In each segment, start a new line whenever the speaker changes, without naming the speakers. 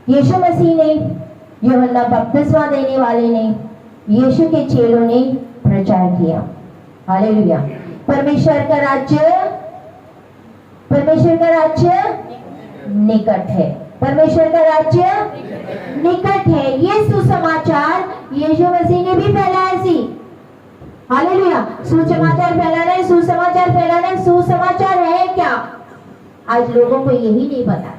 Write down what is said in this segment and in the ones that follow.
यीशु मसीह ने, यूहन्ना बपतिस्मा देने वाले ने, यीशु के चेलों ने प्रचार किया। हालेलुया। परमेश्वर का राज्य निकट है। परमेश्वर का राज्य निकट है। ये सुसमाचार यीशु मसीह ने भी फैलाया सी। हालेलुया। सुसमाचार फैलाना है, सुसमाचार फैलाना है। सुसमाचार है क्या? आज लोगों को यही नहीं पता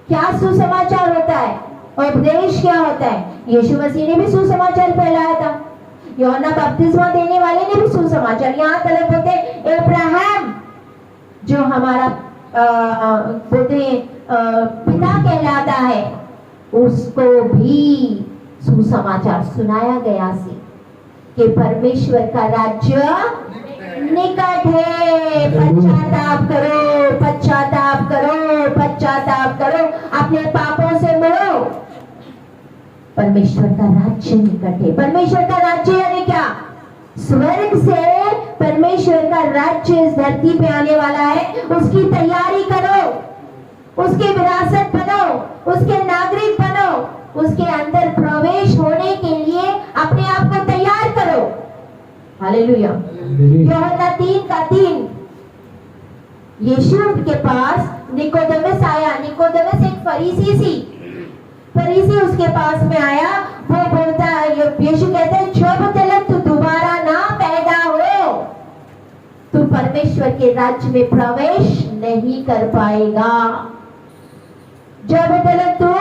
क्या सुसमाचार होता है, उपदेश क्या होता है। यीशु मसीह ने भी सुसमाचार फैलाया था, यूहन्ना बपतिस्मा देने वाले ने भी सुसमाचार। यहाँ तक बोलते अब्राहम जो हमारा पिता कहलाता है, उसको भी सुसमाचार सुनाया गया सी कि परमेश्वर का राज्य निकट है। पश्चाताप करो, पश्चाताप करो, पश्चाताप करो, अपने पापों से मुड़ो। परमेश्वर का राज्य निकट है। परमेश्वर का राज्य यानी क्या? स्वर्ग से परमेश्वर का राज्य इस धरती पे आने वाला है। उसकी तैयारी करो, उसके विरासत बनो, उसके नागरिक बनो, उसके अंदर प्रवेश होने के लिए अपने आप को तैयार करो। हालेलुया। यूहन्ना 3:3 यीशु के पास निकोदेमस आया। निकोदेमस एक फरीसी उसके पास में आया। वो बोलता है, यीशु कहते हैं, जब तक तू दोबारा ना पैदा हो तू परमेश्वर के राज्य में प्रवेश नहीं कर पाएगा। जब तक तू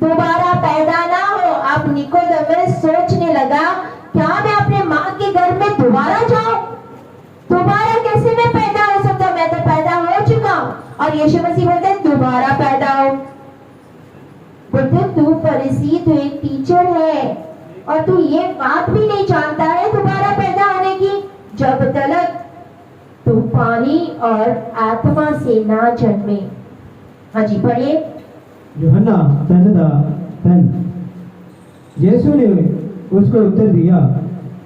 दोबारा पैदा ना हो। अब निकोदेमस सोचने लगा, क्या मैं अपने माँ के घर में दोबारा जाऊं? दोबारा कैसे मैं पैदा हो सकता? मैं तो पैदा हो चुका हूं। और यीशु मसीह बोलते हैं, दोबारा पैदा हो। बोलते तू फरीसी, तू एक टीचर है और तू ये बात भी नहीं जानता है दोबारा पैदा होने की। जब तक तू पानी और आत्मा से ना जन्मे। हाँ जी, पढ़िए।
यूहन्ना 10:10 यीशु ने उसको उत्तर दिया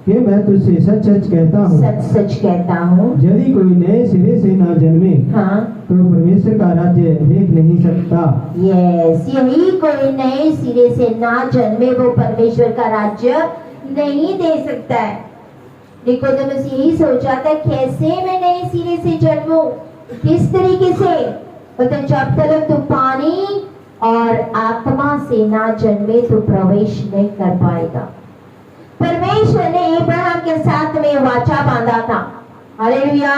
कि मैं तुझसे सच सच कहता हूँ,
सच सच कहता हूँ,
यदि कोई नए सिरे से ना जन्मे
हाँ,
तो परमेश्वर का राज्य देख नहीं सकता।
यस, यही कोई नए सिरे से ना जन्मे वो परमेश्वर का राज्य नहीं दे सकता है। निकोदेमस यही सोचा था, कैसे मैं नए सिरे से जन्मूं, किस तरीके से? तो जब तक तू पानी और आत्मा से ना जन्मे तो प्रवेश नहीं कर पाएगा। परमेश्वर ने अब्राहम के साथ में वाचा बांधा था। हालेलुया,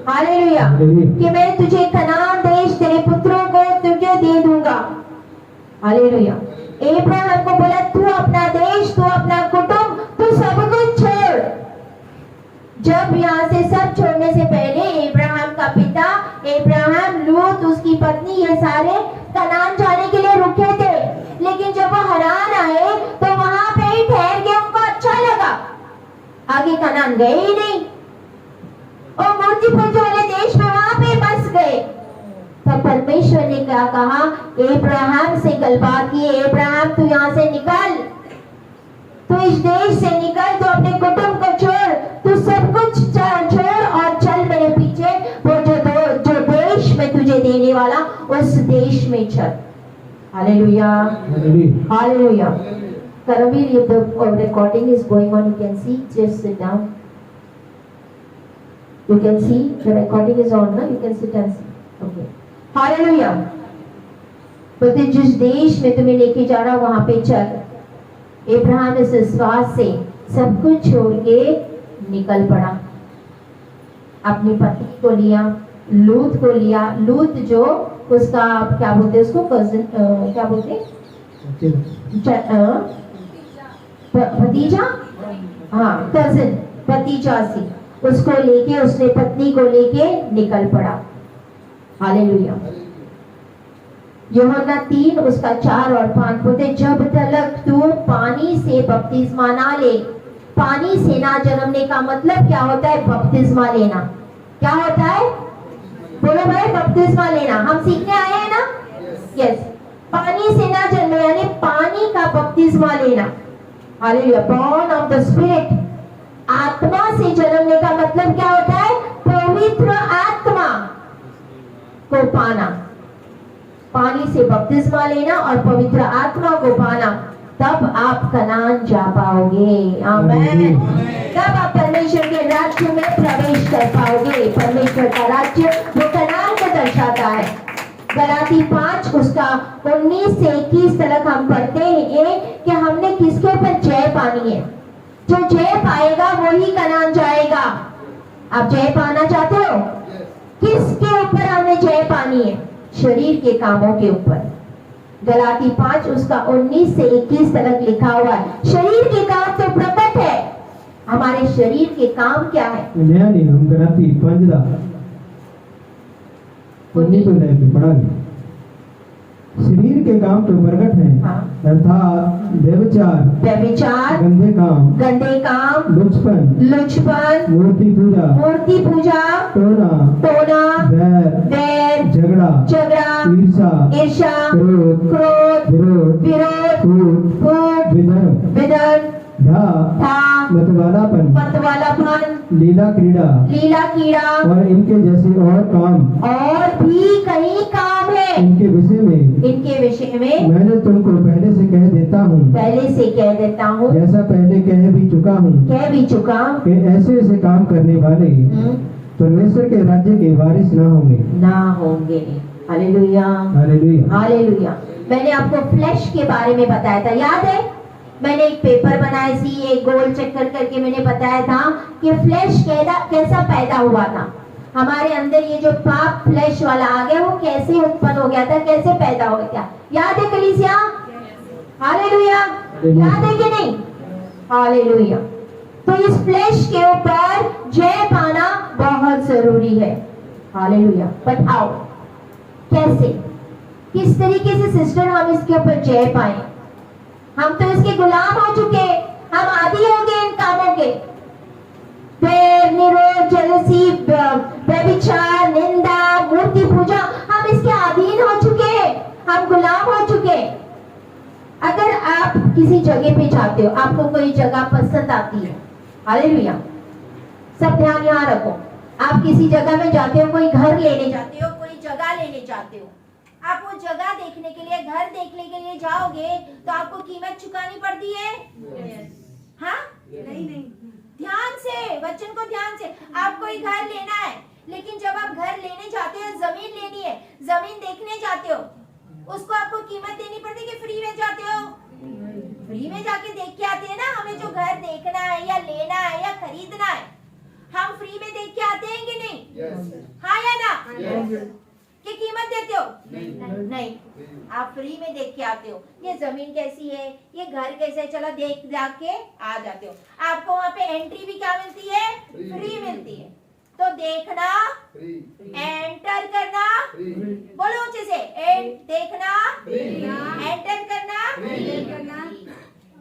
हालेलुया, कि मैं तुझे कनान देश तेरे पुत्रों को तुझे दे दूंगा। हालेलुया। अब्राहम को बोला, तू अपना देश, तू अपना कुटुंब, तू सब कुछ छोड़। जब यहाँ से सब छोड़ने से पहले अब्राहम का पिता अब्राहम, लूत, उसकी पत्नी, ये सारे कनान जाने के लिए रुके थे। लेकिन जब वो हरान आए तो वहां पे ही ठहर गए, उनको अच्छा लगा, आगे कनान गए ही नहीं और मूर्ति पूजा वाले देश में वहां पे बस गए। तब परमेश्वर ने क्या कहा? अब्राहम से गलबात की, अब्राहम तू यहाँ से निकल, तू इस देश से निकल, तू अपने कुटुंब को छोड़, तू सब कुछ छोड़ और चल मेरे पीछे। वो जो देश में तुझे देने वाला, उस देश में चल। Hallelujah, hallelujah. Karavir, if the recording is going on, you can see, just sit down. You can see the recording is on, na? You can sit and see. Okay. Hallelujah. बोलते जिस देश में तुम्हें लेके जा रहा वहां पे चल। अब्राहम इस विश्वास से सब कुछ छोड़ के निकल पड़ा। अपनी पत्नी को लिया, लूत को लिया। लूत जो उसका क्या बोलते हैं, उसको कजिन, क्या बोलते हैं, भतीजा, हाँ कजिन, भतीजा सी, उसको लेके, उसने पत्नी को लेके निकल पड़ा। हालेलुया। यूहन्ना 3 उसका 4 और 5 बोलते, जब तक तू पानी से बपतिस्मा ना ले। पानी से ना जन्मने का मतलब क्या होता है? बपतिस्मा लेना। क्या होता है? बोलो भाई, बपतिस्मा लेना। हम सीखने आए हैं ना? यस। पानी से ना जन्मे यानी पानी का बपतिस्मा लेना। Hallelujah. Born of the spirit. आत्मा से जन्मने का मतलब क्या होता है? पवित्र आत्मा को पाना। पानी से बपतिस्मा लेना और पवित्र आत्मा को पाना, तब आप कनान जा पाओगे। आमेन। तब आप परमेश्वर के राज्य में प्रवेश कर पाओगे। परमेश्वर का राज्य वो कनान को दर्शाता है। गलाती 5 उसका 19 से 21 तक हम पढ़ते हैं कि हमने किसके ऊपर जय पानी है। जो जय पाएगा वही कनान जाएगा। आप जय पाना चाहते हो? किसके ऊपर हमने जय पानी है? शरीर के कामों के ऊपर। गलाती 5 उसका 19 से 21 तक लिखा हुआ है। शरीर के काम तो प्रकट है। हमारे शरीर के काम क्या है?
नया नियम गलाती 5 ਦਾ 19 ਤੋਂ ਲੈ ਕੇ ਪੜਾਂਗੇ। शरीर के काम तो प्रकट हैं,
हाँ।
अर्थात व्यभिचार,
गंदे काम, लुचपन, मूर्ति पूजा, टोना, बैर, झगड़ा, ईर्ष्या, क्रोध, विरोध, विधर्म, मतवालापन, लीला कीड़ा
और इनके जैसे और काम,
और भी कई काम है।
इनके विषय में मैंने तुमको पहले से कह देता हूँ, जैसा पहले कह भी चुका हूँ कि ऐसे काम करने वाले परमेश्वर के राज्य के वारिस ना होंगे।
Hallelujah, hallelujah. मैंने आपको फ्लैश के बारे में बताया था, याद है? मैंने एक पेपर बनाया सी, एक गोल चक्कर करके मैंने बताया था कि फ्लैश कैसा पैदा हुआ था। हमारे अंदर ये जो पाप फ्लैश वाला आ गया, वो कैसे उत्पन्न हो गया था, कैसे पैदा हो गया? याद है कलीसिया? हालेलुया। याद है कि नहीं? हालेलुया। तो इस फ्लैश के ऊपर जय पाना बहुत जरूरी है। हालेलुया। बट आओ, कैसे, किस तरीके से सिस्टर हम इसके ऊपर जय पाए? हम तो इसके गुलाम हो चुके, हम आदी हो गए इन कामों के। बैर, निरोध, जेलसी, व्यभिचार, निंदा, मूर्ति पूजा, हम इसके अधीन हो चुके, हम गुलाम हो चुके। अगर आप किसी जगह पे जाते हो, आपको कोई जगह पसंद आती है, हालेलुया, सब ध्यान यहाँ रखो। आप किसी जगह में जाते हो, कोई घर लेने जाते हो, कोई जगह लेने जाते हो, आप वो जगह देखने के लिए, घर देखने के लिए जाओगे तो आपको कीमत चुकानी पड़ती है? हाँ? नहीं। ध्यान से, वचन को ध्यान से। आप कोई घर लेना है, लेकिन जब आप घर लेने जाते हो, जमीन लेनी है, जमीन देखने जाते हो, उसको आपको कीमत देनी पड़ती है कि फ्री में जाते हो? फ्री में जाके देख के आते हैं ना। हमें जो घर देखना है या लेना है या खरीदना है, हम फ्री में देख के आते हैं कि नहीं? हाँ या ना? कि कीमत देते हो? नहीं। आप फ्री में देख के आते हो, ये जमीन कैसी है, ये घर कैसा है, चलो देख के आ जाते हो। आपको वहाँ पे एंट्री भी क्या मिलती है? फ्री मिलती है। तो देखना, एंटर करना, बोलो ऊंचे से, देखना, एंटर करना।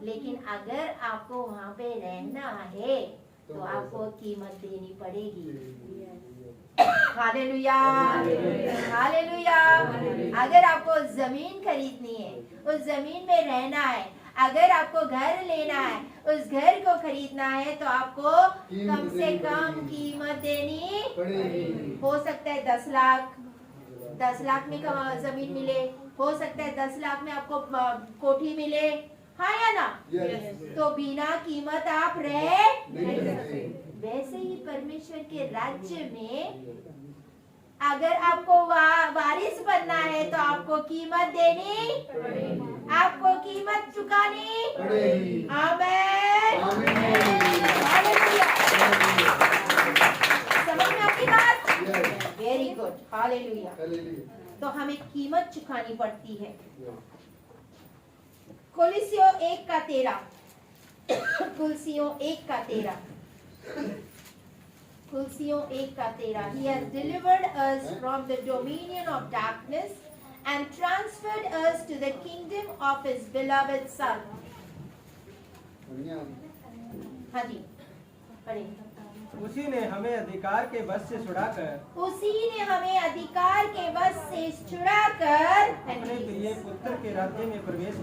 लेकिन अगर आपको वहाँ पे रहना है तो आपको कीमत देनी पड़ेगी। Hallelujah, hallelujah. अगर आपको जमीन खरीदनी है, उस जमीन में रहना है, अगर आपको घर लेना है, उस घर को खरीदना है, तो आपको कम से कम कीमत देनी पड़ेगी। हो सकता है 10 लाख में जमीन मिले, हो सकता है 10 लाख में आपको कोठी मिले, हाँ या ना? तो बिना कीमत आप रह नहीं सकते। वैसे ही परमेश्वर के राज्य में अगर आपको वारिस बनना है तो आपको कीमत देनी, आपको कीमत चुकानी पड़ेगी। आमीन। हालेलुया। समझ में आपकी बात? Very good, hallelujah. तो हमें कीमत चुकानी पड़ती है। कुलसियों 1:13, कुलसियों 1:13, कुलसियों 1:13। He has delivered us from the dominion of darkness and transferred us to the kingdom of His beloved Son. हाँ जी, पढ़ें।
उसी ने हमें अधिकार के वश से छुड़ाकर अपने प्रिय पुत्र के राज्य में प्रवेश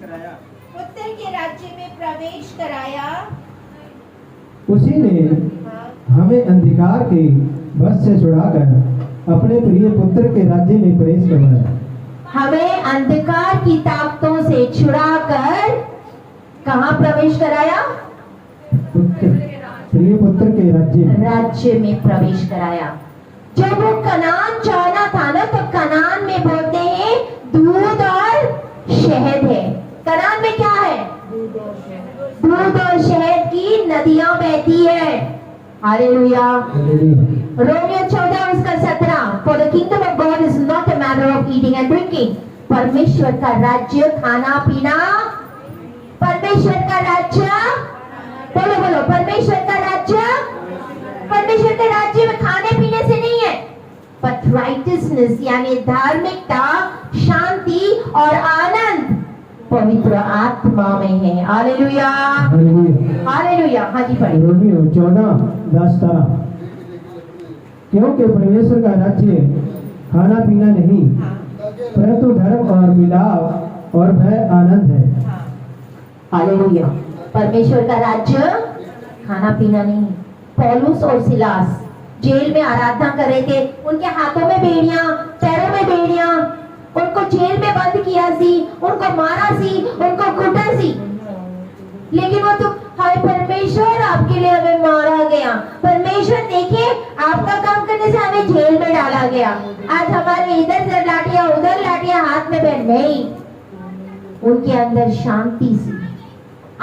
कराया। उसी ने हमें अंधकार के वश से छुड़ाकर अपने प्रिय पुत्र के राज्य में प्रवेश करवाया।
हमें अंधकार की ताकतों से छुड़ाकर कहाँ प्रवेश कराया?
प्रिय पुत्र के
राज्य में प्रवेश कराया। जब वो कनान जाना था ना, तो कनान में बोलते हैं दूध और शहद है। कनान में क्या है? दूध और शहद की नदियां बहती है। हालेलुया। रोमियो 14 उसका 17 For the kingdom of God is not a matter of eating and drinking। परमेश्वर का राज्य खाना पीना। परमेश्वर का राज्य, बोलो बोलो, परमेश्वर का राज्य, परमेश्वर के राज्य में खाने पीने से नहीं है, but righteousness यानी धार्मिकता, शांति और आनंद पवित्र आत्मा में है। Hallelujah, hallelujah. हाँ जी पढ़िए।
रोमियो 14:10 क्योंकि परमेश्वर का राज्य खाना पीना नहीं, परंतु धर्म और मिलाप और भय आनंद है।
हालेलुया। परमेश्वर का राज्य खाना पीना नहीं। पौलुस और सिलास जेल में आराधना कर रहे थे, उनके हाथों में बेड़ियां, पैरों में बेड़ियां, उनको जेल में बंद किया सी, उनको मारा सी, उनको कुटा सी, लेकिन वो तो हाय परमेश्वर आपके लिए हमें मारा गया, परमेश्वर देखिए आपका काम करने से हमें जेल में डाला गया, आज हमारे इधर से लाठियां उधर लाठियां हाथ में बैठ नहीं। उनके अंदर शांति सी,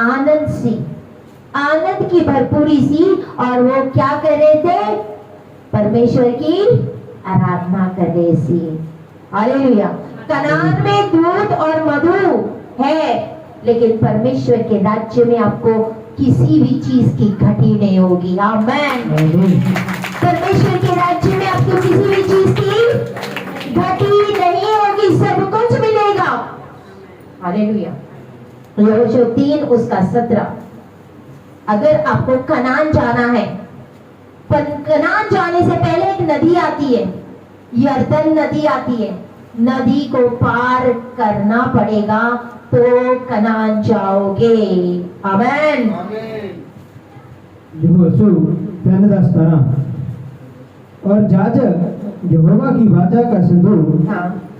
आनंद सी, आनंद की भरपूरी सी, और वो क्या कर रहे थे? परमेश्वर की आराधना कर रहे थे। हालेलुया। कनान में दूध और मधु है, लेकिन परमेश्वर के राज्य में आपको किसी भी चीज की घटी नहीं होगी। आमेन। परमेश्वर के राज्य में आपको किसी भी चीज की घटी नहीं होगी, सब कुछ मिलेगा। हालेलुया। यहोशू 3 उसका 17 अगर आपको कनान जाना है, पर कनान जाने से पहले एक नदी आती है, यरदन नदी आती है, नदी को पार करना पड़ेगा तो कनान जाओगे। आमेन।
यहोशू 3:10 और याजक यहोवा की वाचा का संदूक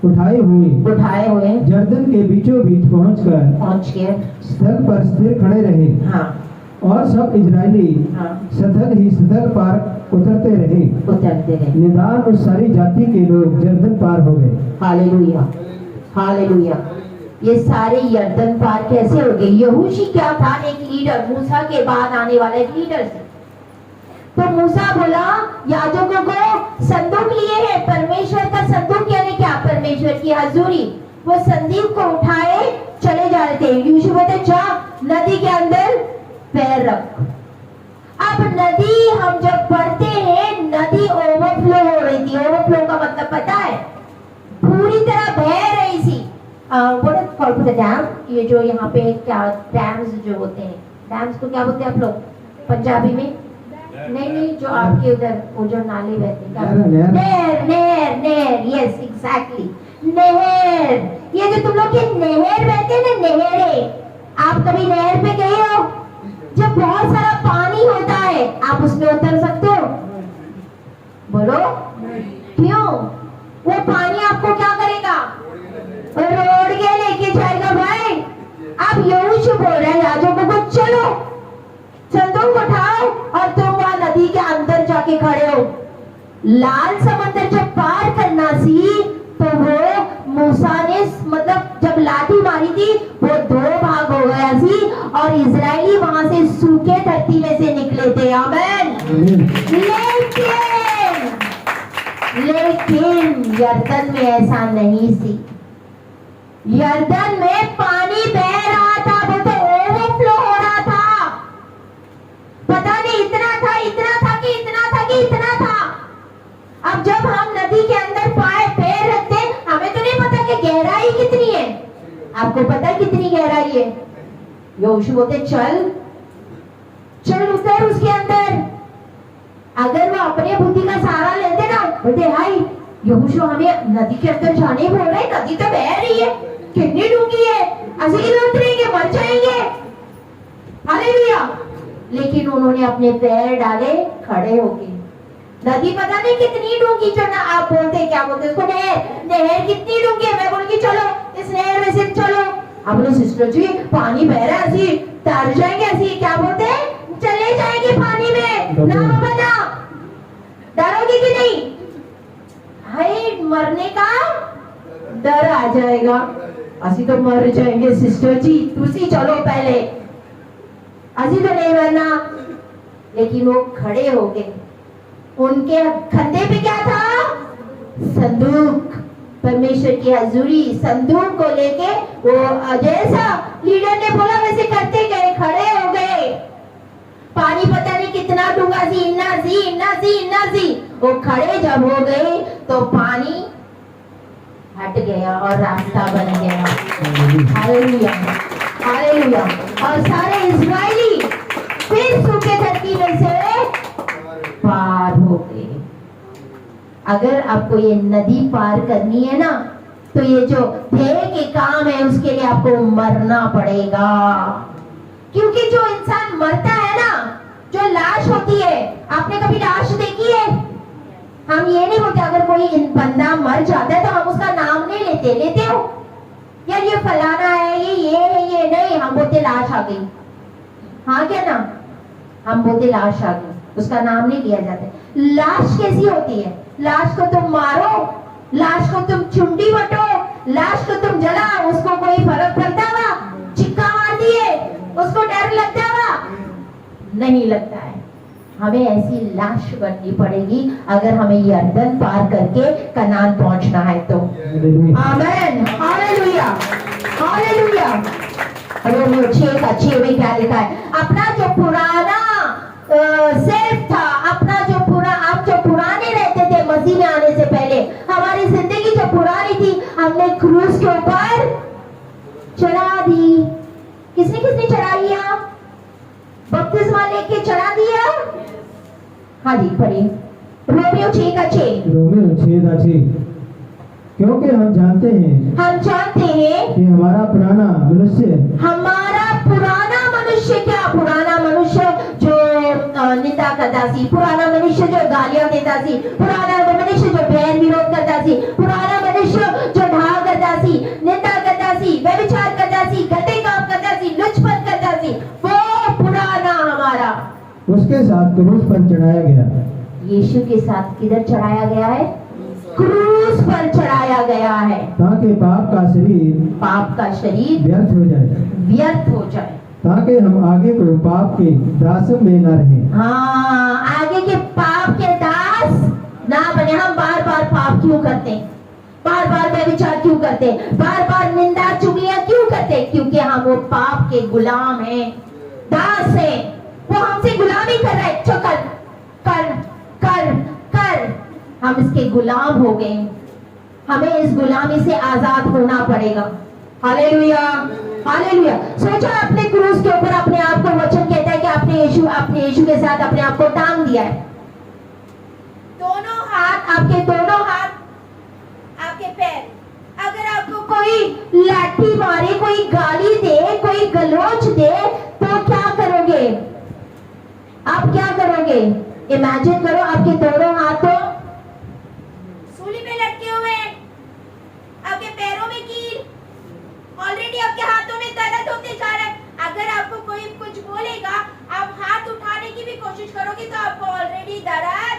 उठाए हुए यरदन के बीचों बीच पहुंच के स्थल पर स्थिर खड़े रहे। और सब इजरायली सतल पार उतरते रहे। निदान उस सारी जाति के लोग यरदन पार हो गए।
Hallelujah, hallelujah. ये सारे यरदन पार कैसे हो गए? यहोशू क्या था? एक लीडर, मूसा के बाद आने वाला एक लीडर से। तो मूसा बोला याजकों को संदूक लिए है, परमेश्वर का संदूक यानी क्या? परमेश्वर की हजूरी। वो संदूक को उठाए चले जा रहे थे। यहोशू बोलते जा नदी के अंदर पैर रख। अब नदी हम जब पढ़ते हैं, नदी ओवरफ्लो हो रही थी। ओवरफ्लो का मतलब पता है? पूरी तरह बह रही थी। डैम, ये जो यहाँ पे क्या डैम्स जो होते हैं, डैम्स को क्या बोलते हैं आप लोग पंजाबी में? नहीं, जो आपके उधर वो जो नाले बहते हैं, नहर, यस एग्जैक्टली, नहर। ये जो तुम लोग के नहर बहते हैं ना, नहरें, आप कभी नहर पे गए हो? जब बहुत सारा पानी होता है, आप उसमें उतर सकते हो? बोलो क्यों? वो पानी आपको क्या करेगा? रोड के लेके जाएगा। भाई अब यहोशू बोल रहे हैं याजकों को चलो संदूक उठाओ और तुम वहां नदी के अंदर जाके खड़े हो। लाल समंदर जब पार करना सी, तो वो मूसा ने मतलब जब लाठी मारी थी, वो 2 भाग हो गया सी और इजरायली वहां से सूखे धरती में से निकले थे। आमेन। लेकिन यरदन में ऐसा नहीं सी। यरदन में पानी बह रहा था, वो तो ओवरफ्लो हो रहा था। पता नहीं इतना था कि अब जब हम नदी के अंदर पैर रखते, हमें तो नहीं पता कि गहराई कितनी है। आपको पता है कितनी गहराई है? यहोशू बोलते चल उतर उसके अंदर। अगर वो अपने बुद्धि का सहारा लेते ना, बोलते हाय यहोशू हमें नदी के अंदर जाने बोल रहे, नदी तो बह रही है, कितनी डूंगी है, असली में उतरेंगे, मर जाएंगे। हालेलुया। लेकिन उन्होंने अपने पैर डाले, खड़े हो गए। नदी पता नहीं कितनी डूंगी, जो ना आप बोलते क्या बोलते उसको, नहर कितनी डूंगी है। मैं बोलूंगी चलो इस नहर में से चलो, आप बोले सिस्टर जी पानी बह रहा है, ऐसी तैर जाएंगे, ऐसी क्या बोलते हैं, चले जाएंगे पानी में, ना बाबा ना, डरोगी कि नहीं? हाय मरने का डर आ जाएगा, असी तो मर जाएंगे सिस्टर जी, तुसी चलो पहले, असी तो नहीं मरना। लेकिन वो खड़े हो गए, उनके कंधे पे क्या था? संदूक, परमेश्वर की हजूरी, संदूक को लेके वो जैसा लीडर ने बोला वैसे करते गए, खड़े हो गए। पानी पता नहीं कितना डूंगा सी, इन्ना सी इन्ना सी इन्ना सी, वो खड़े जब हो गए तो पानी हट गया और रास्ता बन गया। Hallelujah hallelujah. और सारे इस्राएली फिर सूखे धरती में से पार हो गए। अगर आपको ये नदी पार करनी है ना, तो ये जो ध्येय के काम है उसके लिए आपको मरना पड़ेगा। क्योंकि जो इंसान मरता है ना, जो लाश होती है, आपने कभी लाश देखी है? हम ये नहीं बोलते, अगर कोई बंदा मर जाता है तो हम उसका नाम नहीं लेते, लेते हो यार ये फलाना है, ये है, ये नहीं, हम बोलते लाश आ गई। हाँ क्या ना, हम बोलते लाश आ गई, उसका नाम नहीं लिया जाता। लाश कैसी होती है? लाश को तुम मारो, लाश को तुम चुंडी बटो, लाश को तुम जलाओ, उसको कोई फर्क पड़ता हुआ? चिक्का मार दिए, उसको डर लगता हुआ? नहीं लगता है। हमें ऐसी लाश बननी पड़ेगी अगर हमें यरदन पार करके कनान पहुंचना है तो। Amen hallelujah hallelujah. रोमियो 6 में क्या लिखा है? अपना जो पुराना सेल्फ था, अपना जो आप जो पुराने रहते थे मसीह में आने से पहले, हमारी जिंदगी जो पुरानी थी, हमने क्रूस के ऊपर चढ़ा दी। किसने किसने चढ़ाई? आप बपतिस्मा लेके चढ़ा दिया। हाँ जी पढ़िए रोमियो 6:6।
रोमियो 6:6। क्योंकि हम जानते हैं कि हमारा पुराना मनुष्य क्या? पुराना मनुष्य जो निंदा करता सी, पुराना मनुष्य जो गालियां देता सी, पुराना मनुष्य जो बैर विरोध करता सी, पुराना मनुष्य जो ढा करता सी, निंदा करता सी, व्यभिचार करता सी, गंदे काम करता सी, लुचपन करता सी, वो पुराना हमारा उसके साथ क्रूस पर चढ़ाया गया।
यीशु के साथ किधर चढ़ाया गया है? क्रूस पर चढ़ाया गया है, ताकि पाप का शरीर व्यर्थ हो जाए,
ताकि हम आगे को पाप के दास में न रहें।
हाँ, आगे के पाप के दास ना बने। हम बार बार पाप क्यों करते हैं? बार बार व्यभिचार क्यों करते हैं? बार बार निंदा चुगलियां क्यों करते हैं? क्योंकि हम वो पाप के गुलाम हैं, दास हैं। वो हमसे गुलामी कर रहा है, चल कर कर कर कर, हम इसके गुलाम हो गए। हमें इस गुलामी से आजाद होना पड़ेगा। Hallelujah hallelujah. सोचो अपने क्रूस के ऊपर अपने आप को, वचन कहता है कि अपने यीशु के साथ अपने आप को टांग दिया है। दोनों हाथ, आपके दोनों हाथ, आपके पैर। अगर आपको कोई लाठी मारे, कोई गाली दे, कोई गलोच दे, तो क्या करोगे? आप क्या करोगे? इमेजिन करो आपके दोनों हाथों सूली में लटके हुए हैं, आपके पैरों में कील, ऑलरेडी आपके हाथों में दर्द होते जा रहा है। अगर आपको कोई कुछ बोलेगा, आप हाथ उठाने की भी कोशिश करोगे तो आपको ऑलरेडी दर्द,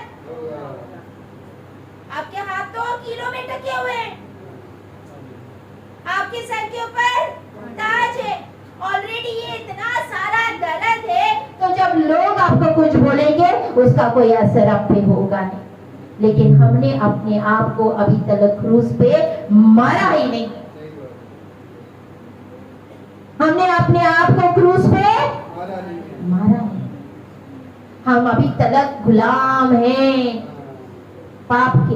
आपके हाथ तो कीलों में टके हुए हैं, आपके सर के ऊपर ताज है, ऑलरेडी ये इतना सारा दर्द है। तो जब लोग आपको कुछ बोलेंगे उसका कोई असर आप पे होगा नहीं। लेकिन हमने अपने आप को अभी तक क्रूस पे मारा ही नहीं। हमने अपने आप को क्रूस पे मारा नहीं। हम अभी तक गुलाम हैं पाप के।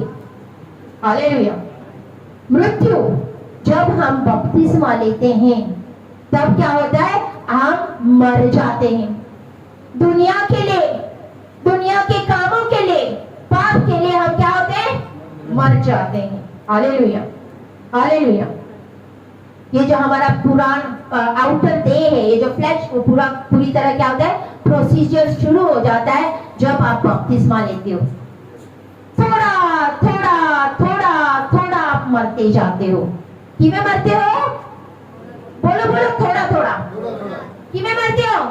हालेलुया। मृत्यु, जब हम बपतिस्मा लेते हैं तब क्या होता है? हम मर जाते हैं दुनिया के लिए, दुनिया के कामों के लिए, पाप के लिए हम क्या होते हैं? मर जाते हैं। Hallelujah hallelujah. ये जो हमारा पुराना आउटर देह है, ये जो फ्लैश, वो पूरी तरह क्या होता है? प्रोसीजर शुरू हो जाता है जब आप बपतिस्मा लेते हो। थोड़ा थोड़ा आप मरते जाते हो। कि में मरते हो? बोलो बोलो, थोड़ा थोड़ा। कि में मरते हो?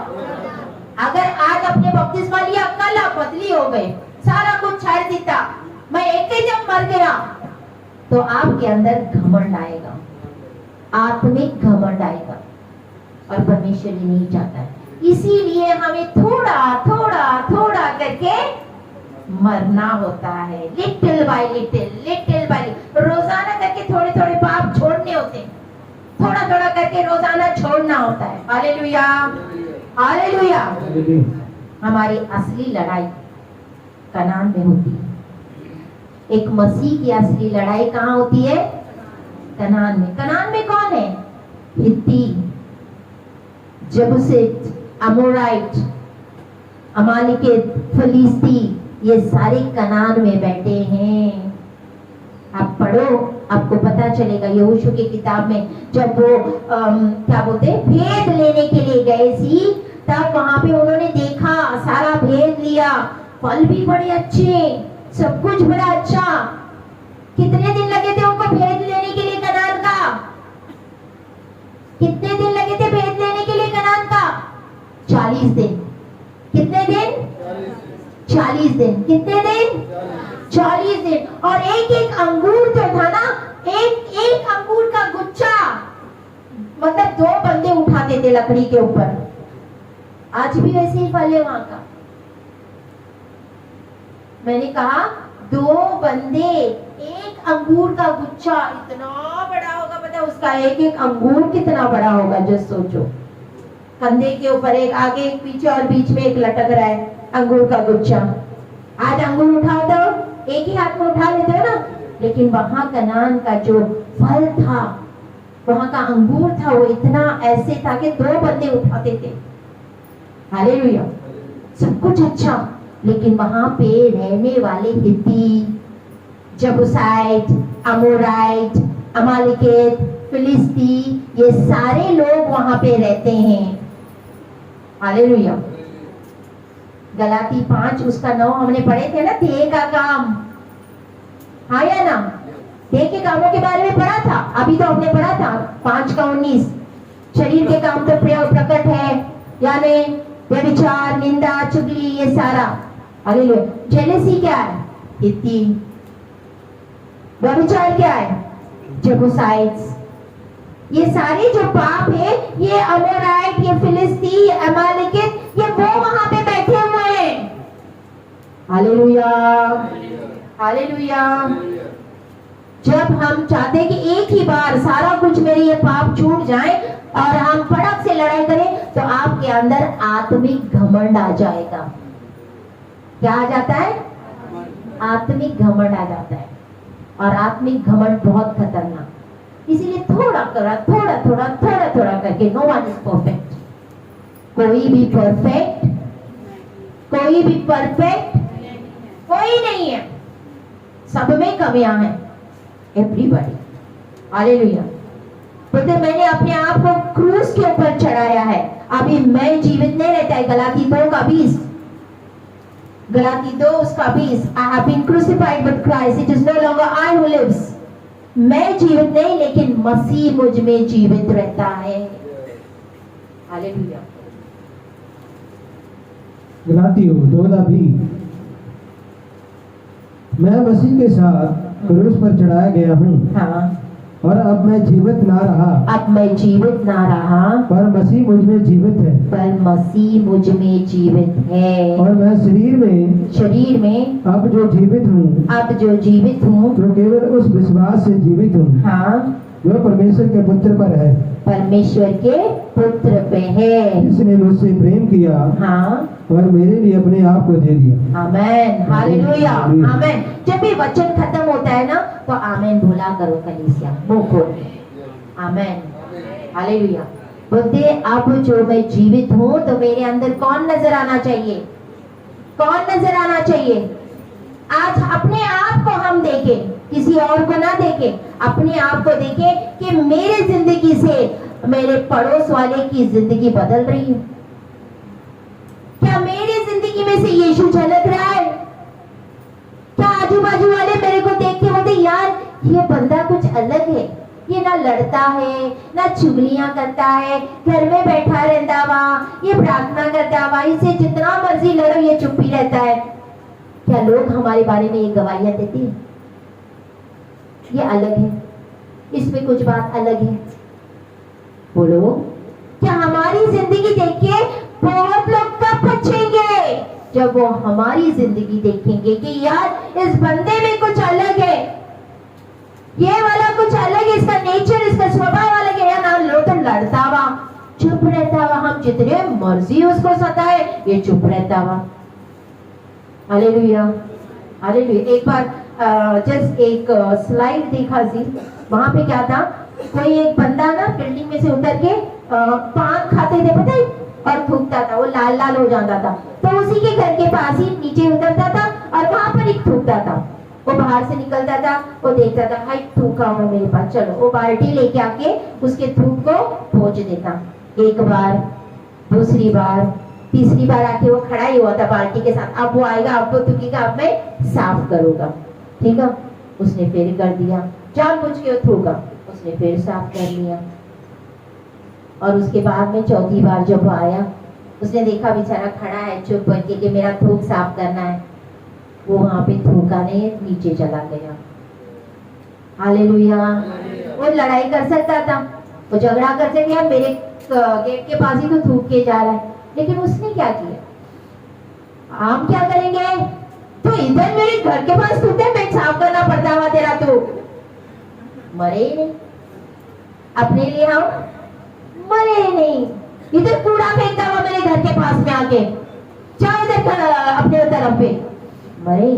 अगर आज अपने बपतिस्मा लिया, कल आप बदली हो गए, सारा कुछ छोड़ देता, मैं एक ही जब मर गया, तो आपके अंदर घमंड आएगा, आत्मिक घमंड आएगा, और परमेश्वर ये नहीं चाहता है। इसीलिए हमें थोड़ा थोड़ा थोड़ा करके मरना होता है, little bye little, little bye little. रोजाना करके थोड़े थोड़े पाप छोड़ने होते हैं, थोड़ा थोड़ा करके रोजाना छोड़ना होता है। Hallelujah, hallelujah. हमारी असली लड़ाई कनान में होती है। एक मसीह की असली लड़ाई कहाँ होती है? कनान में। कनान में कौन है? हित्ती, जबूसिट, अमोराइट, अमालेकित, फिलिस्ती, ये सारे कनान में बैठे हैं। आप पढ़ो, आपको पता चलेगा। यहोशू की किताब में जब वो क्या बोलते हैं, भेद लेने के लिए गए सी, तब वहां पे उन्होंने देखा, सारा भेद लिया, फल भी बड़े अच्छे, सब कुछ बड़ा अच्छा। कितने दिन लगे थे उनको भेद लेने के लिए कनान का? कितने दिन लगे थे भेद लेने के लिए कनान का? 40 दिन। कितने दिन? 40 दिन। कितने दिन? 40 दिन। और एक एक अंगूर जो था ना, एक एक अंगूर का गुच्छा, मतलब 2 बंदे उठाते थे लकड़ी के ऊपर। आज भी वैसे ही फल है वहां का। मैंने कहा 2 बंदे, एक अंगूर का गुच्छा, इतना बड़ा होगा, पता है उसका एक एक अंगूर कितना बड़ा होगा, जो सोचो। कंधे के ऊपर एक आगे एक पीछे, और बीच में एक लटक रहा है अंगूर का गुच्छा। आज अंगूर उठाओ तो एक ही हाथ में उठा लेते हो ना, लेकिन वहां कनान का जो फल था, वहां का अंगूर था, वो इतना ऐसे था कि 2 बंदे उठाते थे। हालेलुया। सब कुछ अच्छा, लेकिन वहां पे रहने वाले हित्ती, जबूसाइट, अमोराइट, अमालेकित, फिलिस्ती, ये सारे लोग वहां पे रहते हैं। हालेलुया। गलाती 5 उसका 9 हमने पढ़े थे ना, देह का काम। हाँ या ना? देह के कामों के बारे में पढ़ा था, अभी तो हमने पढ़ा था 5 का 19। शरीर के काम तो प्रकट है, यानी व्यभिचार, निंदा, चुगली, ये सारा। हालेलुया। जेलसी क्या है? हित्ती। व्यभिचार क्या है? जेबूसाइट्स। ये सारे जो पाप है, ये अमोराइट, ये फिलिस्ती, अमालेकित, ये वो वहां पे बैठे हुए हैं। Hallelujah, hallelujah. जब हम चाहते हैं कि एक ही बार सारा कुछ मेरे ये पाप छूट जाए और हम फटक से लड़ाई करें, तो आपके अंदर आत्मिक घमंड आ जाएगा। क्या आ जाता है? आत्मिक घमंड आ जाता है। और आत्मिक घमंड बहुत खतरनाक। इसीलिए थोड़ा थोड़ा थोड़ा थोड़ा थोड़ा थोड़ा करके, नो वन इज परफेक्ट। कोई भी परफेक्ट, कोई भी परफेक्ट कोई नहीं है, सब में कमियां हैं। एवरीबॉडी। हालेलुया। बोलते मैंने अपने आप को क्रूस के ऊपर चढ़ाया है, अभी मैं जीवित नहीं रहता है। गलाती 2 का 20, गलाती 2 उसका 20। I have been crucified with Christ. It is no longer I who lives. मैं जीवित नहीं, लेकिन मसीह मुझ में जीवित रहता है। हालेलुया।
गलातियों 2 का 20, मैं मसीह के साथ क्रूस पर चढ़ाया गया हूँ।
हाँ।
और अब मैं जीवित ना रहा,
अब मैं जीवित ना रहा,
पर मसीह मुझ में जीवित है।
पर मसीह मुझ में जीवित है।
और मैं शरीर में अब जो जीवित हूँ, तो केवल उस विश्वास से जीवित हूँ,
हाँ,
जो परमेश्वर के पुत्र पर है,
परमेश्वर के पुत्र पे है,
जिसने मुझसे प्रेम किया,
हाँ,
और मेरे लिए अपने आप को दे दिया।
आमेन। हालेलुया। आमेन। जब भी वचन खत्म होता है ना, तो आमेन बोला करो कलीसिया, वो बोल। आमेन। हालेलुया। बोलते अब जो मैं जीवित हूँ, तो मेरे अंदर कौन नजर आना चाहिए? कौन नजर आना चाहिए? आज अपने आप को हम देखें, किसी और को ना देखें, अपने आप को देखें कि मेरे जिंदगी से मेरे पड़ोस वाले की जिंदगी बदल रही है। क्या मेरी जिंदगी में से यीशु झलक रहा है? क्या आजू बाजू वाले मेरे को देख के वो ये बंदा कुछ अलग है, ये ना लड़ता है ना चुगलियां करता है, घर में बैठा रहता वहाँ, ये प्रार्थना करता वहाँ, इसे जितना मर्जी लड़ो ये चुप ही रहता है। क्या लोग हमारे बारे में ये गवाहियां देते हैं? ये अलग है, इसमें कुछ बात अलग है। बोलो, क्या हमारी जिंदगी देख के बहुत लोग कब बचेंगे? जब वो हमारी जिंदगी देखेंगे कि यार इस बंदे में कुछ अलग है, ये वाला कुछ अलग है, इसका नेचर, इसका स्वभाव अलग है। या ना लो तो लड़ता हुआ, चुप रहता हुआ, हम जितने मर्जी उसको सताए ये चुप रहता हुआ। Hallelujah, hallelujah. एक बार जस्ट एक स्लाइड देखा जी, वहां पे क्या था, कोई एक बंदा ना बिल्डिंग में से उतर के पान खाते थे पता है, और थूकता था, वो लाल लाल हो जाता था, तो उसी के घर के पास ही नीचे उतरता था और वहां पर ही थूकता था। वो बाहर से निकलता था, वो देखता था हाय थूका हुआ मेरे पास, चलो वो बाल्टी लेके आके उसके थूक को पोंछ देता। एक बार, दूसरी बार, तीसरी बार आके वो खड़ा ही हुआ था बाल्टी के साथ, अब वो आएगा, अब वो थूकेगा, अब मैं साफ करूंगा। ठीक है, उसने फिर कर दिया, जानबूझ के वो थूका, उसने फिर साफ कर लिया। और उसके बाद में चौथी बार जब वो आया, उसने देखा बेचारा खड़ा है चुप करके कि मेरा थूक साफ करना है, वो वहां पे थूका नहीं, नीचे चला गया। हालेलुया। वो लड़ाई कर सकता था, वो झगड़ा कर सकता, मेरे गेट के पास ही तो थूक के जा रहा है, लेकिन उसने क्या किया? हम क्या करेंगे? तो इधर मेरे घर के पास थूकते, मैं साफ करना पड़ता हुआ तेरा थूक। मरे ही नहीं, अपने लिए हम मरे ही नहीं। इधर कूड़ा फेंकता हुआ मेरे घर के पास में आके, जाओ इधर अपने तरफ पे, मरे।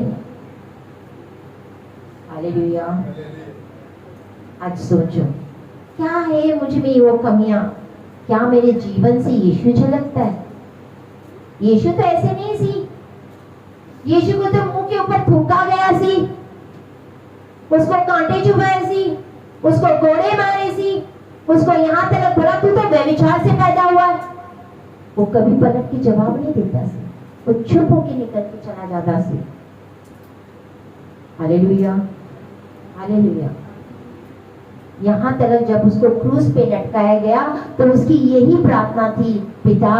हालेलुया। आज सोचो, क्या है मुझ में वो कमियां? क्या मेरे जीवन से यीशु झलकता है? यीशु तो ऐसे नहीं सी, यीशु को तो मुंह के ऊपर थूका गया सी, उसको कांटे चुभाए सी, उसको कोड़े मारे सी, उसको यहाँ तक बोला तू तो व्यभिचार से पैदा हुआ है। वो कभी पलट के जवाब नहीं देता सी, वो चुप होके निकल के चला जाता सी। Hallelujah, hallelujah. यहाँ तक जब उसको क्रूस पे लटकाया गया तो उसकी यही प्रार्थना थी, पिता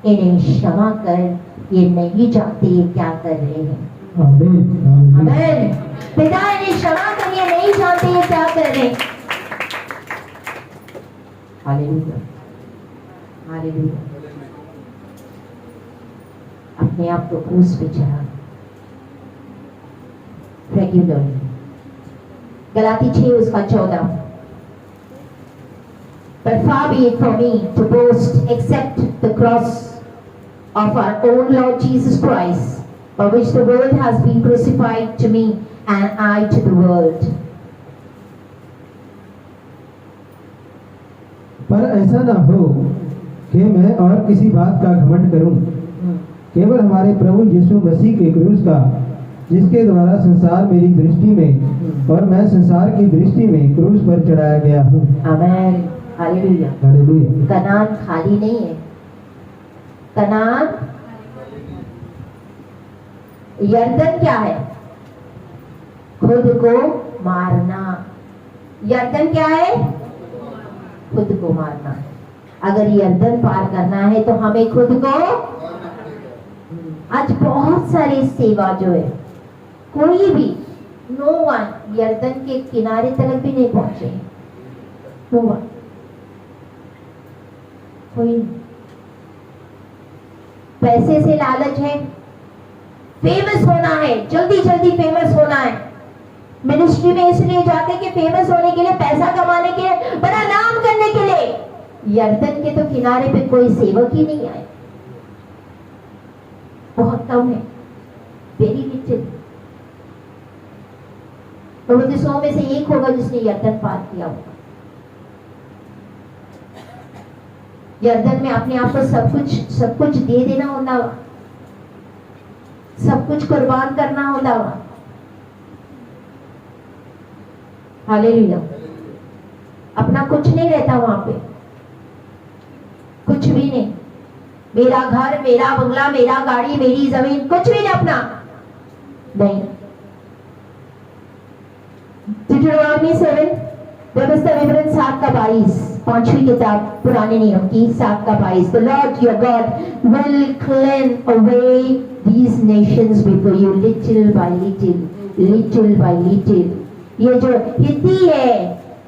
इन्हें क्षमा कर, ये नहीं जानते ये क्या कर रहे हैं। आमीन, आमीन। पिता इन्हें क्षमा कर, ये नहीं जानते ये क्या कर रहे हैं। Hallelujah, hallelujah. अपने आप को क्रूस पे चढ़ा रेगुलरली। गलाती 6 उसका 14। But far be it from me to boast except the cross of our own Lord Jesus Christ, by which the world has been crucified to me and I to the world.
पर ऐसा ना हो कि मैं और किसी बात का घमंड करूं, केवल हमारे प्रभु यीशु मसीह के क्रूस का, जिसके द्वारा संसार मेरी दृष्टि में और मैं संसार की दृष्टि में क्रूस पर चढ़ाया गया हूँ। आमीन, हालेलुया, हालेलुया।
कनान खाली नहीं है, कनान यर्दन क्या है? खुद को मारना। यर्दन क्या है? खुद को मारना। अगर यर्दन पार करना है तो हमें खुद को, आज बहुत सारी सेवा जो है, कोई भी, नो वन यर्दन के किनारे तक भी नहीं पहुंचे, नो वन, कोई नहीं। पैसे से लालच है, फेमस होना है, जल्दी जल्दी फेमस होना है। मिनिस्ट्री में इसलिए जाते कि फेमस होने के लिए, पैसा कमाने के लिए, बड़ा नाम करने के लिए। यर्दन के तो किनारे पे कोई सेवक ही नहीं आए, बहुत कम है, वेरी लिटिल। तो मुझे 100 में से एक होगा जिसने यर्दन पार किया होगा। यर्दन में अपने आप को सब कुछ दे देना होता, सब कुछ कुर्बान करना होता। हालेलुया। अपना कुछ नहीं रहता वहां पे, कुछ भी नहीं। मेरा घर, मेरा बंगला, मेरा गाड़ी, मेरी जमीन, कुछ भी नहीं अपना, नहीं। Deuteronomy 7, व्यवस्था विवरण 7:22, 5वीं किताब पुराने नियम की 7:22. The Lord your God will cleanse away these nations before you little by little, little by little. ये जो हिती है,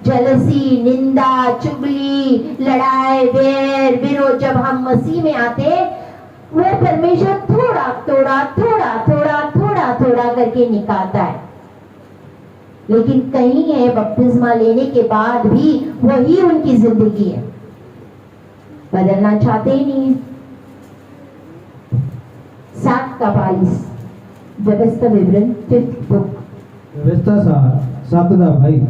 जलसी, निंदा, चुगली, लड़ाई, बैर, विरोध, जब हम मसीह में आते, वो परमेश्वर थोड़ा थोड़ा थोड़ा थोड़ा थोड़ा थोड़ा करके निकालता है. लेकिन कहीं है बपतिस्मा लेने के बाद भी वही उनकी जिंदगी है, बदलना चाहते ही नहीं है. 7:22 व्यवस्था विवरण 5th बुक.
व्यवस्था सार 7दा भाई,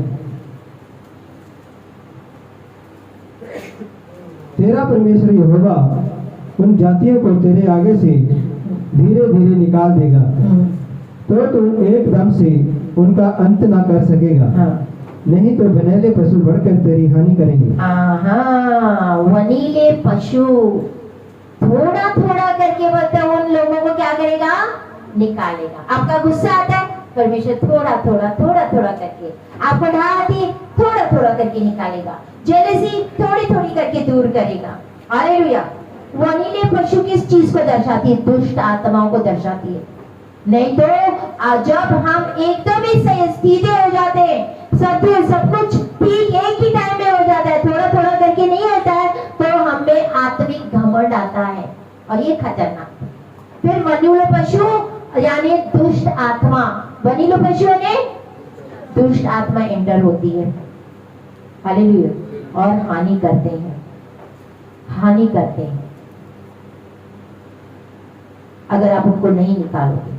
तेरा परमेश्वर यहोवा उन जातियों को तेरे आगे से धीरे धीरे निकाल देगा, तो तुम एकदम से उनका अंत ना कर सकेगा.
हाँ.
नहीं तो वनीले पशु बढ़कर तेरी हानि करेंगे.
वनीले पशु थोड़ा थोड़ा करके बोलते उन लोगों को क्या करेगा, निकालेगा. आपका गुस्सा आता है, परमेश्वर थोड़ा थोड़ा थोड़ा थोड़ा करके, आपको ढा आती है, थोड़ा थोड़ा करके निकालेगा. जेलसी थोड़ी थोड़ी करके दूर करेगा. हालेलुया. वनीले पशु किस चीज को दर्शाती है? दुष्ट आत्माओं को दर्शाती है. नहीं तो जब हम एकदम ही सीधे हो जाते हैं, सब कुछ ठीक एक ही टाइम में हो जाता है, थोड़ा थोड़ा करके नहीं होता है, तो हमें आत्मिक घमंड आता है और ये खतरनाक. फिर वनीले पशु यानी दुष्ट आत्मा, वनीले पशु ने दुष्ट आत्मा एंटर होती है. हालेलुया. और हानि करते हैं, हानि करते हैं अगर आप उनको नहीं निकालोगे.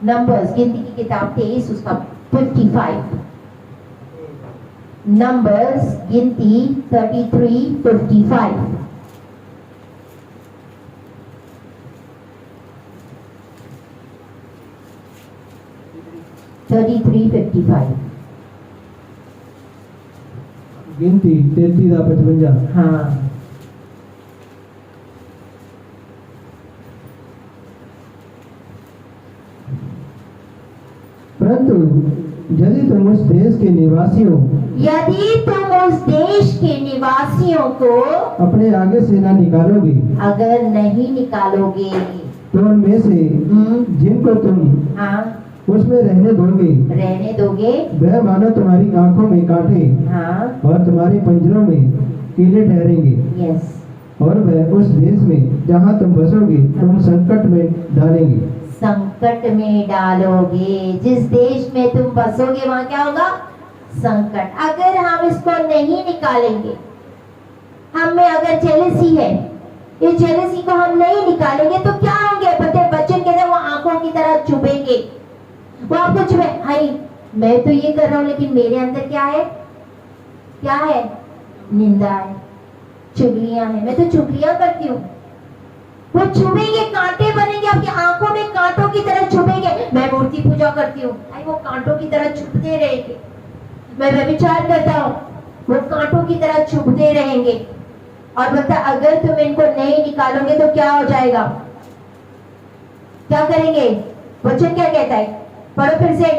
नंबर्स गिनती की किताब 23 उसका 55. नंबर्स गिनती 33:55.
गिनती 33:55.
हाँ.
परंतु यदि तुम उस देश के निवासियों को अपने आगे से ना निकालोगे,
अगर नहीं निकालोगे,
तो उनमें से जिनको तुम उसमें रहने दोगे, वह मानो तुम्हारी आंखों में कांटे और तुम्हारे पंजरों में कीड़े ठहरेंगे.
यस.
और वह उस देश में जहाँ तुम बसोगे तुम संकट में डालेंगे.
संकट में डालोगे. जिस देश में तुम बसोगे वहां क्या होगा? संकट. अगर हम इसको नहीं निकालेंगे, हम में अगर जेलसी है, इस जेलसी को हम नहीं निकालेंगे तो क्या होंगे? बच्चे कहते वो आंखों की तरह चुभेंगे, वो आपको चुभे. हाय मैं तो ये कर रहा हूँ लेकिन मेरे अंदर क्या है? क्या है? निंदा है, चुगलियां है, मैं तो चुगलियां करती हूँ. वो चुभेंगे, कांटे बनेंगे आपकी आंखों में, कांटों की तरह चुभेंगे. मैं मूर्ति पूजा करती हूँ, वो कांटों की तरह चुभते रहेंगे. मैं व्यभिचार करता हूँ, वो कांटों की तरह चुभते रहेंगे. और बता अगर तुम इनको नहीं निकालोगे तो क्या हो जाएगा? क्या करेंगे? वचन क्या कहता है? पढ़ो फिर से,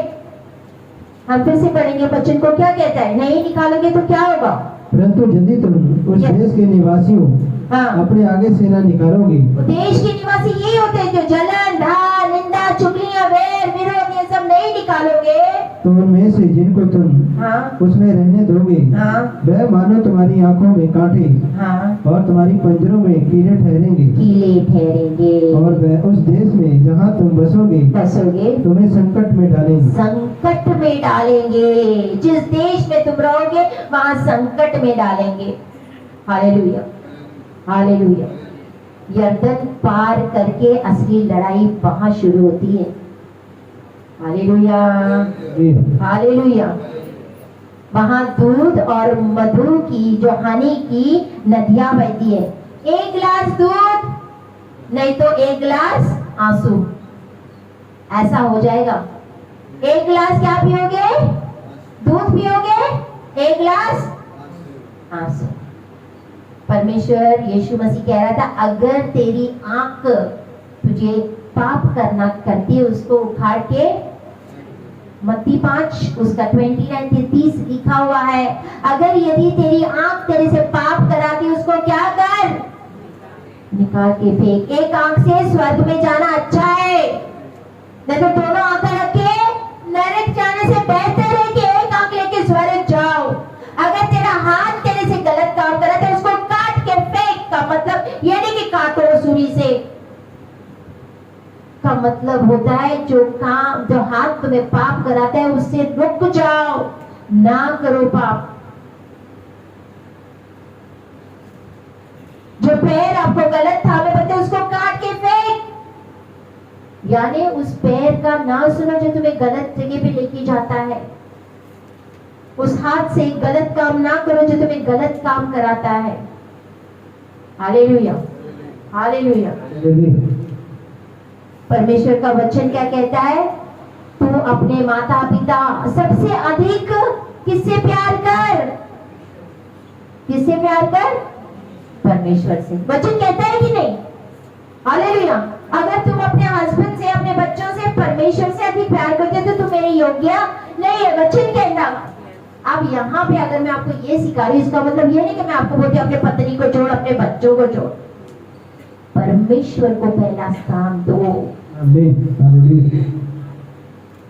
हम फिर से पढ़ेंगे. वचन को क्या कहता है? नहीं निकालोगे तो क्या होगा?
परंतु यदि तुम उस देश के निवासियों अपने आगे से ना निकालोगे.
देश के निवासी यही होते हैं जो जलन, ढा, निंदा, चुगलियां, वैर, विरोध ये सब नहीं निकालोगे,
तो उनमें से जिनको तुम उसमें रहने दोगे, वह मानो तुम्हारी आंखों में कांटे और तुम्हारी पंजरों में कीड़े ठहरेंगे. और वह उस देश में जहाँ तुम बसोगे तुम्हें संकट में डालेंगे.
जिस देश में तुम रहोगे वहां संकट में डालेंगे. हालेलुया. हालेलुया. यर्दन पार करके असली लड़ाई वहां शुरू होती है. हालेलुया. हालेलुया. वहां दूध और मधु की जो हनी की नदियां बहती है. एक गिलास दूध नहीं तो एक गिलास आंसू, ऐसा हो जाएगा. एक गिलास क्या पियोगे? दूध पियोगे, एक गिलास आंसू. परमेश्वर यीशु मसीह कह रहा था अगर तेरी आंख तुझे पाप करना करती है उसको उखाड़ के मत्ती 5 उसका 29 से 30 लिखा हुआ है, अगर यदि तेरी आंख तेरे से पाप कराती उसको क्या कर, निकाल के फेंक। एक आंख से स्वर्ग में जाना अच्छा है, नहीं तो दोनों आंखें रख के नरक जाने से बेहतर है कि एक आंख लेके स्वर्ग जाओ। अगर तेरा हाथ तेरे से गलत काम कर रहा है तो उसको काट के फेंक। का मतलब ये नहीं कि काटो सुरी से, का मतलब होता है जो हाथ तुम्हें पाप कराता है उससे रुक जाओ, ना करो पाप। जो पैर आपको गलत थामे पड़ते उसको काट के फेंक, यानी उस पैर का ना सुनो जो तुम्हें गलत जगह पे लेके जाता है। उस हाथ से गलत काम ना करो जो तुम्हें गलत काम कराता है। Hallelujah, hallelujah. परमेश्वर का वचन क्या कहता है, तू अपने माता पिता सबसे अधिक किससे प्यार कर, किससे प्यार कर, परमेश्वर से। वचन कहता है कि नहीं? हालेलुया। अगर तुम अपने हस्बैंड से, अपने बच्चों से, परमेश्वर से अधिक प्यार करते हो तो तुम मेरे योग्य नहीं है, वचन कहता। अब यहाँ पे अगर मैं आपको ये सिखा रही हूँ, इसका मतलब ये नहीं कि मैं आपको बोलती अपने पत्नी को छोड़, अपने बच्चों को छोड़। परमेश्वर को पहला स्थान दो,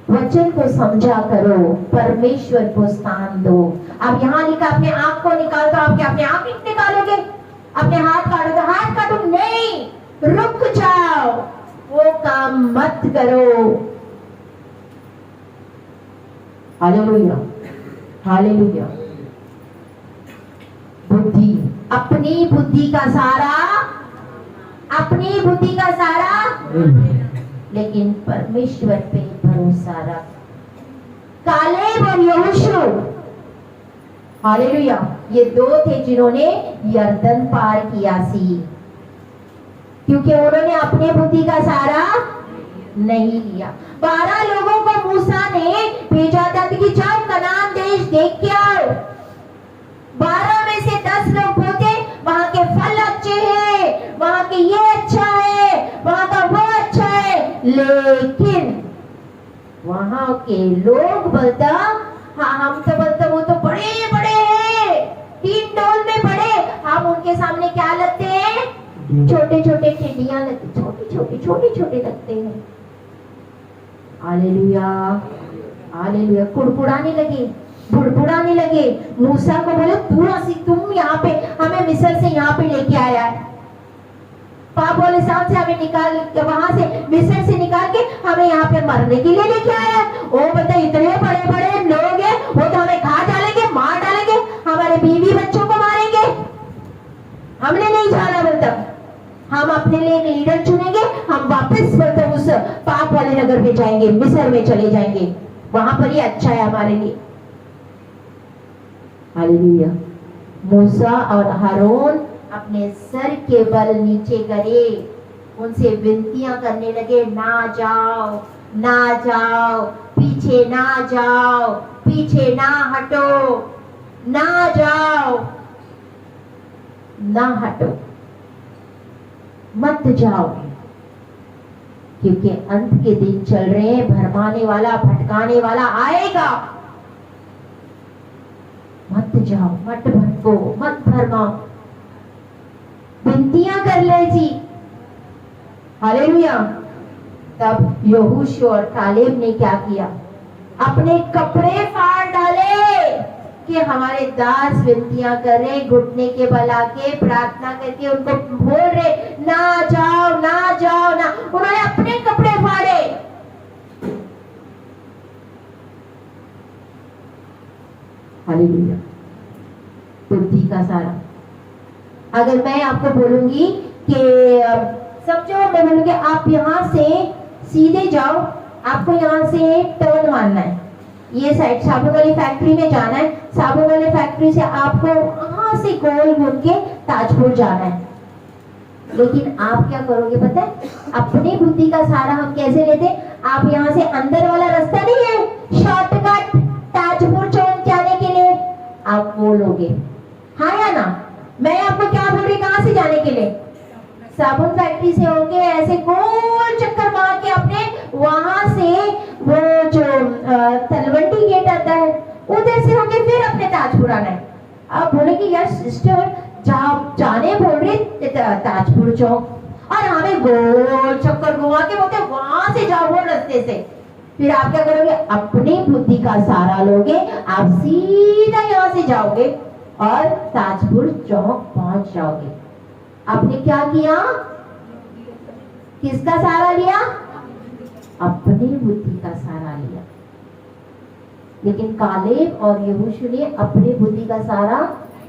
वचन को समझा करो, परमेश्वर को स्थान दो। अब यहाँ लिखा अपने आंख को निकाल दो, आप क्या अपने आंख निकालोगे? अपने हाथ काटो तो हाथ काटो नहीं, रुक जाओ, वो काम मत करो। Hallelujah, hallelujah. बुद्धि, अपनी बुद्धि का सहारा, अपनी बुद्धि का सहारा, लेकिन परमेश्वर पे भरोसा रख। कालेब और यहोशू, हालेलुया, ये दो थे जिन्होंने यरदन पार किया सी, क्योंकि उन्होंने अपने बुद्धि का सहारा नहीं लिया। 12 लोगों को मूसा ने भेजा था कि जाओ कनान देश देख के आओ। 12 में से 10 लोग बोलते वहां के फल अच्छे हैं, वहां के ये अच्छा है, वहां का वो अच्छा है, लेकिन वहां के लोग बोलता, हाँ हम तो बोलते वो तो बड़े बड़े हैं, 3 डोल में बड़े, हम उनके सामने क्या लगते हैं, छोटे छोटे टिड्डियां लगते, छोटे लगते हैं। Hallelujah, hallelujah. कुड़कुड़ाने लगे, बुड़बुड़ाने लगे। मूसा को बोले तुम यहाँ पे हमें मिस्र से यहाँ पे लेके आया है, पाप वाले साथ से हमें निकाल, वहां से मिस्र से निकाल के हमें यहाँ पे मरने के लिए लेके आया है। ओ बता, इतने बड़े बड़े लोग हैं, वो तो हमें खा डालेंगे, मार डालेंगे, हमारे बीवी बच्चों को मारेंगे, हमने नहीं जाना। बोलता हम अपने लिए एक लीडर चुनेंगे, हम वापस बोलते उस पाप वाले नगर में जाएंगे, मिस्र में चले जाएंगे, वहां पर ही अच्छा है हमारे लिए। हालेलुया। मूसा और हारून अपने सर के बल नीचे करे, उनसे विनतियां करने लगे, ना जाओ, ना जाओ, पीछे ना जाओ, पीछे ना हटो, ना जाओ, ना हटो, मत जाओ, क्योंकि अंत के दिन चल रहे हैं, भरमाने वाला, भटकाने वाला आएगा। मत जाओ, मत भटको, मत भरमाओ, विनतियां कर ले जी। हालेलुया। तब यहोशू और कालेब ने क्या किया, अपने कपड़े फाड़ डाले कि हमारे दास विनतियां कर रहे, घुटने के बल आके प्रार्थना करके उनको बोल रहे, ना जाओ, ना जाओ, ना। उन्होंने अपने कपड़े फाड़े। हालेलुया। बुद्धि का सारा। अगर मैं आपको बोलूंगी कि समझो, मैं बोलूंगी आप यहाँ से सीधे जाओ, आपको यहाँ से टर्न मारना है, ये साइड साबुन वाली फैक्ट्री में जाना है, साबुन वाली फैक्ट्री से आपको वहां से गोल घूम के ताजपुर जाना है। लेकिन आप क्या करोगे पता है, अपनी बुद्धि का सहारा हम कैसे लेते, आप यहाँ से अंदर वाला रास्ता नहीं है, शॉर्टकट ताजपुर चौक जाने के लिए, आप वो लोगे, हाँ या ना? मैं आपको क्या बोल रही, कहाँ से जाने के लिए, साबुन फैक्ट्री से होके ऐसे गोल चक्कर मार के अपने वहां से वो जो उधर से होके फिर अपने ताजपुर आना है। आप बोले कि यार सिस्टर जाने बोल रही ताजपुर चौक और हमें गोल चक्कर घुमा के बोलते वहां से जाओ वो रास्ते से। फिर आप क्या करोगे? अपनी बुद्धि का सहारा लोगे, आप सीधा यहाँ से जाओगे और ताजपुर चौक पहुंच जाओगे। आपने क्या किया? किसका सहारा लिया? अपनी बुद्धि का सहारा लिया। लेकिन कालेब और यहोशू ने अपनी बुद्धि का सहारा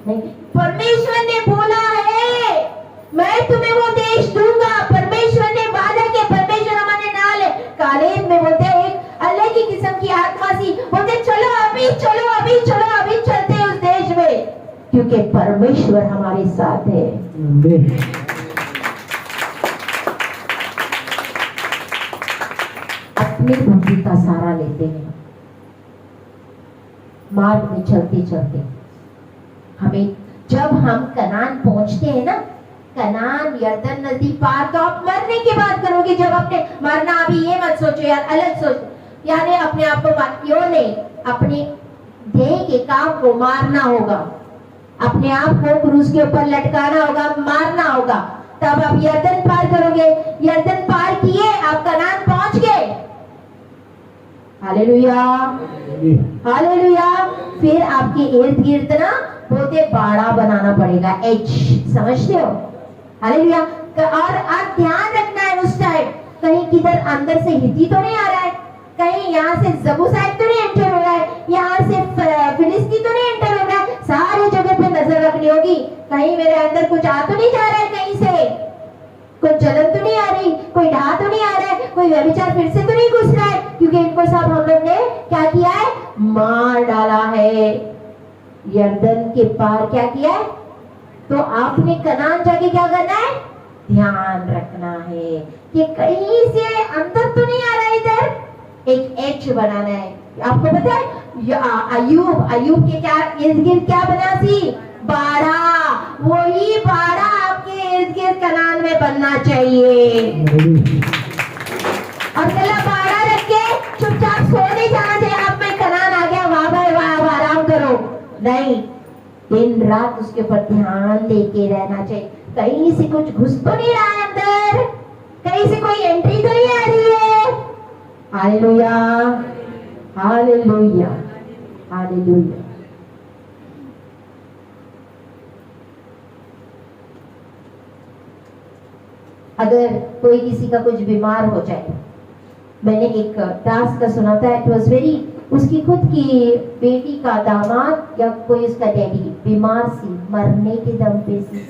नहीं। परमेश्वर ने बोला है मैं तुम्हें वो देश दूंगा, परमेश्वर ने वादा किया, परमेश्वर हमारे नाल है। कालेब में बोलते एक अलग ही किस्म की आत्मा सी, बोलते चलो अभी चलो अभी चलो अभी चलते हैं उस देश में, क्योंकि परमेश्वर हमारे साथ है। अपनी बुद्धि का सहारा लेते हैं। मार्ग में चलते चलते हमें जब हम कनान पहुंचते हैं ना, कनान यरदन नदी पार तो आप मरने की बात करोगे। जब अपने मरना, अभी ये मत सोचो यार, अलग सोचो, यानी अपने आप को क्यों नहीं, अपने देह के काम को मारना होगा, अपने आप को क्रूस के ऊपर लटकाना होगा, मारना होगा, तब आप यरदन पार करोगे। यरदन पार किए, आप कनान पहुंच गए। Hallelujah hallelujah. फिर आपके इर्द गिर्द ना बोलते बाड़ा बनाना पड़ेगा, एज, समझते हो? हालेलुया। और ध्यान रखना है उस टाइम कहीं किधर अंदर से हिती तो नहीं आ रहा है, कहीं यहाँ से जबूसाइड तो नहीं एंटर हो रहा है, यहाँ से फिलिस्ती तो नहीं एंटर हो रहा है। सारी जगह पे नजर रखनी होगी, कहीं मेरे अंदर कुछ आ तो नहीं जा रहा है, कहीं से कोई जलन तो नहीं आ रही, कोई ढा तो नहीं आ रहा है, कोई व्यभिचार फिर से तो नहीं घुस रहा है, क्योंकि इनको सब हम लोग ने क्या किया है? मार डाला है। यरदन के पार क्या किया है? तो आपने कनान जाके क्या करना है? ध्यान रखना है कि कहीं से अंदर तो नहीं आ रहा है, इधर एक एच बनाना है। आपको पता है अयूब के क्या इर्द गिर्द क्या बना सी? बाड़ा। वही बाड़ा आपके इर्द गिर्द कनान में बनना चाहिए। और चला बाड़ा रख के चुपचाप सो नहीं जाना चाहिए, अब मैं कनान आ गया, वाह भाई वाह, आराम करो, नहीं, दिन रात उसके ऊपर ध्यान देके रहना चाहिए। कहीं से कुछ घुस तो नहीं रहा है अंदर, कहीं से कोई एंट्री तो नहीं आ रही है। Hallelujah hallelujah hallelujah. अगर कोई किसी का कुछ बीमार हो जाए, मैंने एक दास का सुना था, इट वाज वेरी, उसकी खुद की बेटी का दामाद या कोई उसका डैडी बीमार सी, मरने के दम पे सी,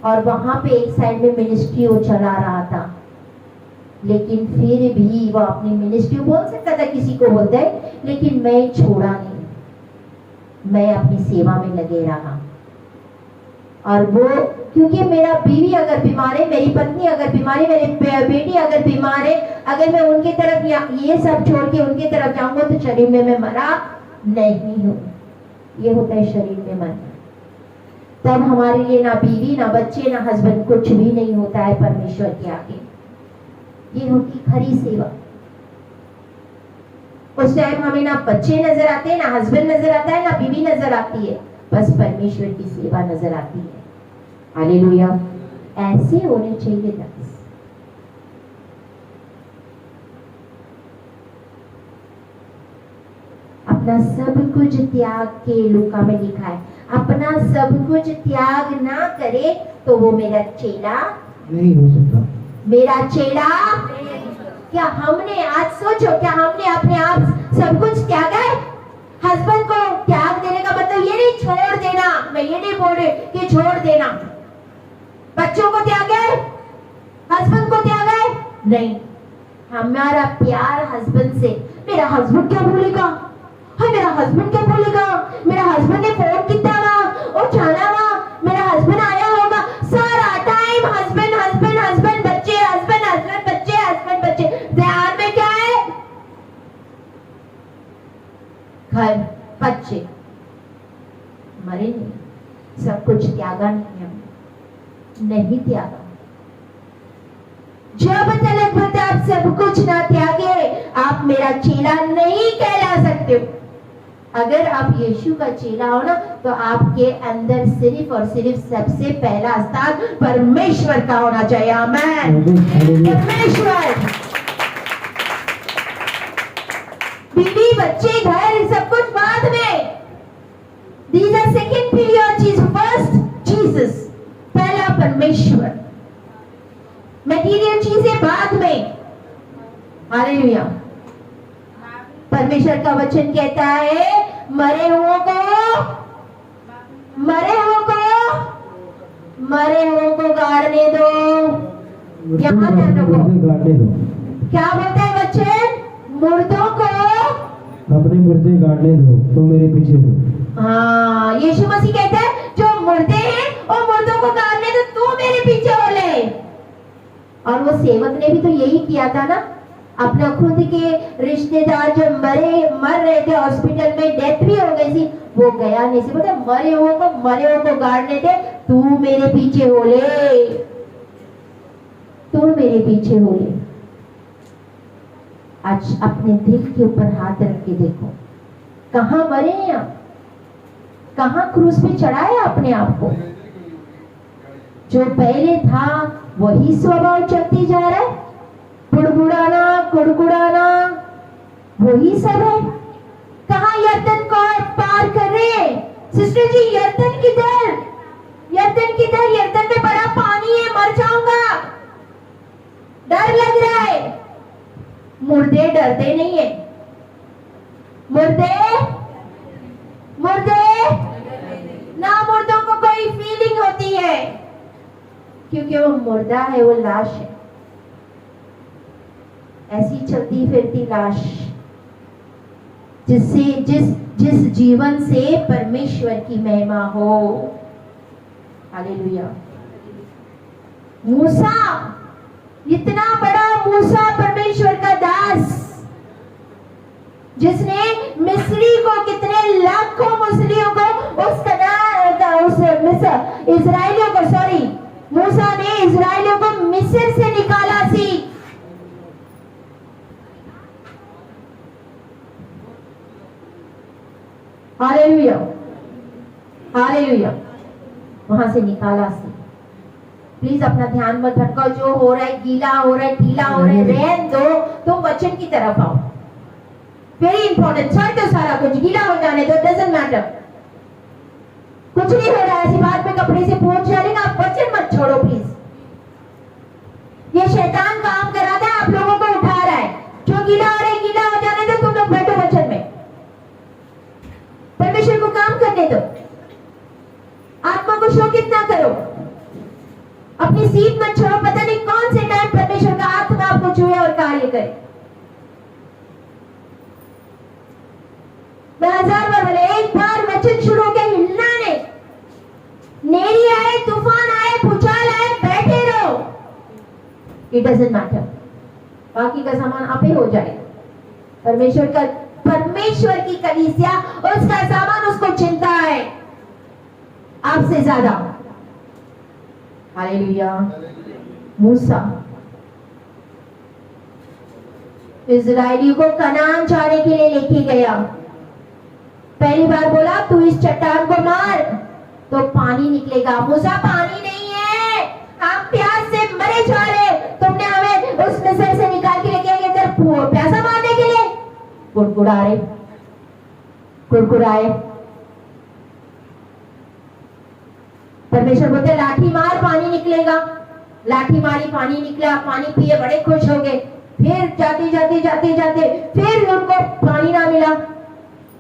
और वहां पे एक साइड में मिनिस्ट्री वो चला रहा था, लेकिन फिर भी वो अपनी मिनिस्ट्री बोल सकता था, किसी को बोलता है, लेकिन मैं छोड़ा नहीं, मैं अपनी सेवा में लगे रहा। और वो क्योंकि मेरा बीवी अगर बीमार है, मेरी पत्नी अगर बीमार है, मेरी बेटी अगर बीमार है, अगर मैं उनकी तरफ ये सब छोड़ के उनकी तरफ जाऊंगा तो शरीर में मैं मरा नहीं हूँ। ये होता है शरीर में मरना। तब हमारे लिए ना बीवी, ना बच्चे, ना हस्बैंड, कुछ भी नहीं होता है परमेश्वर के आगे। ये होती खरी सेवा। उस टाइम हमें ना बच्चे नजर आते हैं, ना हस्बैंड नजर आता है, ना बीवी नजर आती है, बस परमेश्वर की सेवा नजर आती है। हालेलुया। ऐसे होने चाहिए दास। अपना सब कुछ त्याग के, लूका में लिखा है, अपना सब कुछ त्याग ना करे तो वो मेरा चेला
नहीं हो सकता।
मेरा चेला क्या हमने, आज सोचो, क्या हमने अपने आप सब कुछ त्यागा है? हस्बैंड को त्याग देने का मतलब ये नहीं छोड़ देना, मैं ये नहीं बोल रही कि छोड़ देना। बच्चों को त्यागा है, हस्बैंड को त्यागा है? नहीं। हमारा प्यार हस्बैंड से, मेरा हस्बैंड क्या बोलेगा, हाँ मेरा हस्बैंड क्या बोलेगा, मेरा हस्बैंड ने फोन किया और जाना वहां, मेरा हस्बैंड आया होगा, सारा टाइम हस्बैंड हस्बैंड हस्बैंड बच्चे, हस्बैंड हस्बैंड बच्चे, हस्बैंड बच्चे, ध्यान में क्या है? घर, बच्चे, मरे नहीं, सब कुछ त्यागा नहीं है, नहीं त्यागा। जब तक आप सब कुछ ना त्यागे, आप मेरा चेला नहीं कहला सकते हो। अगर आप यीशु का चेला हो ना, तो आपके अंदर सिर्फ और सिर्फ सबसे पहला स्थान परमेश्वर का होना चाहिए। आमेन। परमेश्वर, बीवी बच्चे घर सब कुछ बाद में, these are second priorities, first Jesus, पहला परमेश्वर, मटेरियल चीजें बाद में। हालेलुया। परमेश्वर का वचन कहता है मरे हुओं को गाड़ने दो। यहाँ ध्यान रखो, क्या बोलता है वचन? मुर्दों को
अपने मुर्दे गाड़ने दो, तो मेरे पीछे हो।
हाँ, यीशु मसीह कहता है जो मुर्दे हैं और मुर्दों को गाड़ने दो, तू मेरे पीछे हो ले। और वो सेवक ने भी तो यही किया था ना, अपना खुद के रिश्तेदार जब मर रहे थे, हॉस्पिटल में डेथ भी हो गई थी, वो गया नहीं, बोलता मरे हुओं को गाड़ने दे, तू मेरे पीछे हो ले, तू मेरे पीछे हो ले। आज अपने दिल के ऊपर हाथ रख के देखो, कहां मरे हैं आप, कहां क्रूस पे चढ़ाया अपने आप को। जो पहले था वही स्वभाव चलती जा रहा है, कुड़कुड़ाना वही सब है। कहां यर्दन को पार कर रहे हैं सिस्टर जी? यर्दन किधर? यर्दन में बड़ा पानी है, मर जाऊंगा, डर लग रहा है। मुर्दे डरते नहीं है, मुर्दे ना, मुर्दों को कोई फीलिंग होती है, क्योंकि वो मुर्दा है, वो लाश है, ऐसी चलती फिरती लाश, जिस जीवन से परमेश्वर की महिमा हो। हालेलुया। मूसा, इतना बड़ा मूसा, परमेश्वर का दास, जिसने मिस्री को, कितने लाखों मुस्लिमों को, इजराइलियों को, सॉरी, मूसा ने इजराइलियों को मिस्र से निकाला सी। हालेलुया, हालेलुया, वहां से निकाला सी। प्लीज अपना ध्यान मत भटकाओ, जो हो रहा है, गीला हो रहा है, ढीला हो रहा है, रहन दो, तुम वचन की तरफ आओ। वेरी इंपॉर्टेंट, छोड़ दो सारा कुछ, गीला हो जाने दो, डजंट मैटर, कुछ नहीं हो रहा है, ऐसी बात में कपड़े से पोंछ डालेगा, आप वचन मत छोड़ो प्लीज। ये शैतान काम कराता है, आप लोगों को उठा रहा है, जो गीला हो रहा है गीला हो जाने दो, तुम लोग बैठो वचन में, परमेश्वर को काम करने दो, आत्मा को शोकित ना करो, अपनी सीट मत छोड़ो, पता नहीं कौन से टाइम परमेश्वर का आत्मा आपको छुए और कार्य करे। मैं 1000 बार बोले, एक बार वचन शुरू हो गया, हिलना नहीं, नेरी आए, तूफान आए, भूचाल आए, बैठे रहो, इट डजंट मैटर, बाकी का सामान आपे हो जाए। परमेश्वर की कलीसिया, उसका सामान उसको चिंता है आपसे ज्यादा। हालेलुया। मूसा इजराइलियों को कनान जाने के लिए लेके गया, पहली बार बोला तू इस चट्टान को मार तो पानी निकलेगा। मूसा, पानी नहीं है, हम प्यास से मरे जा रहे, तुमने हमें उस मिस्र से निकाल के लेके आए इधर प्यासा मारने के लिए। कुड़कुड़ाए, परमेश्वर बोलते लाठी मार, पानी निकलेगा। लाठी मारी, पानी निकला, पानी पिए, बड़े खुश हो गए। फिर जाते फिर उनको पानी ना मिला।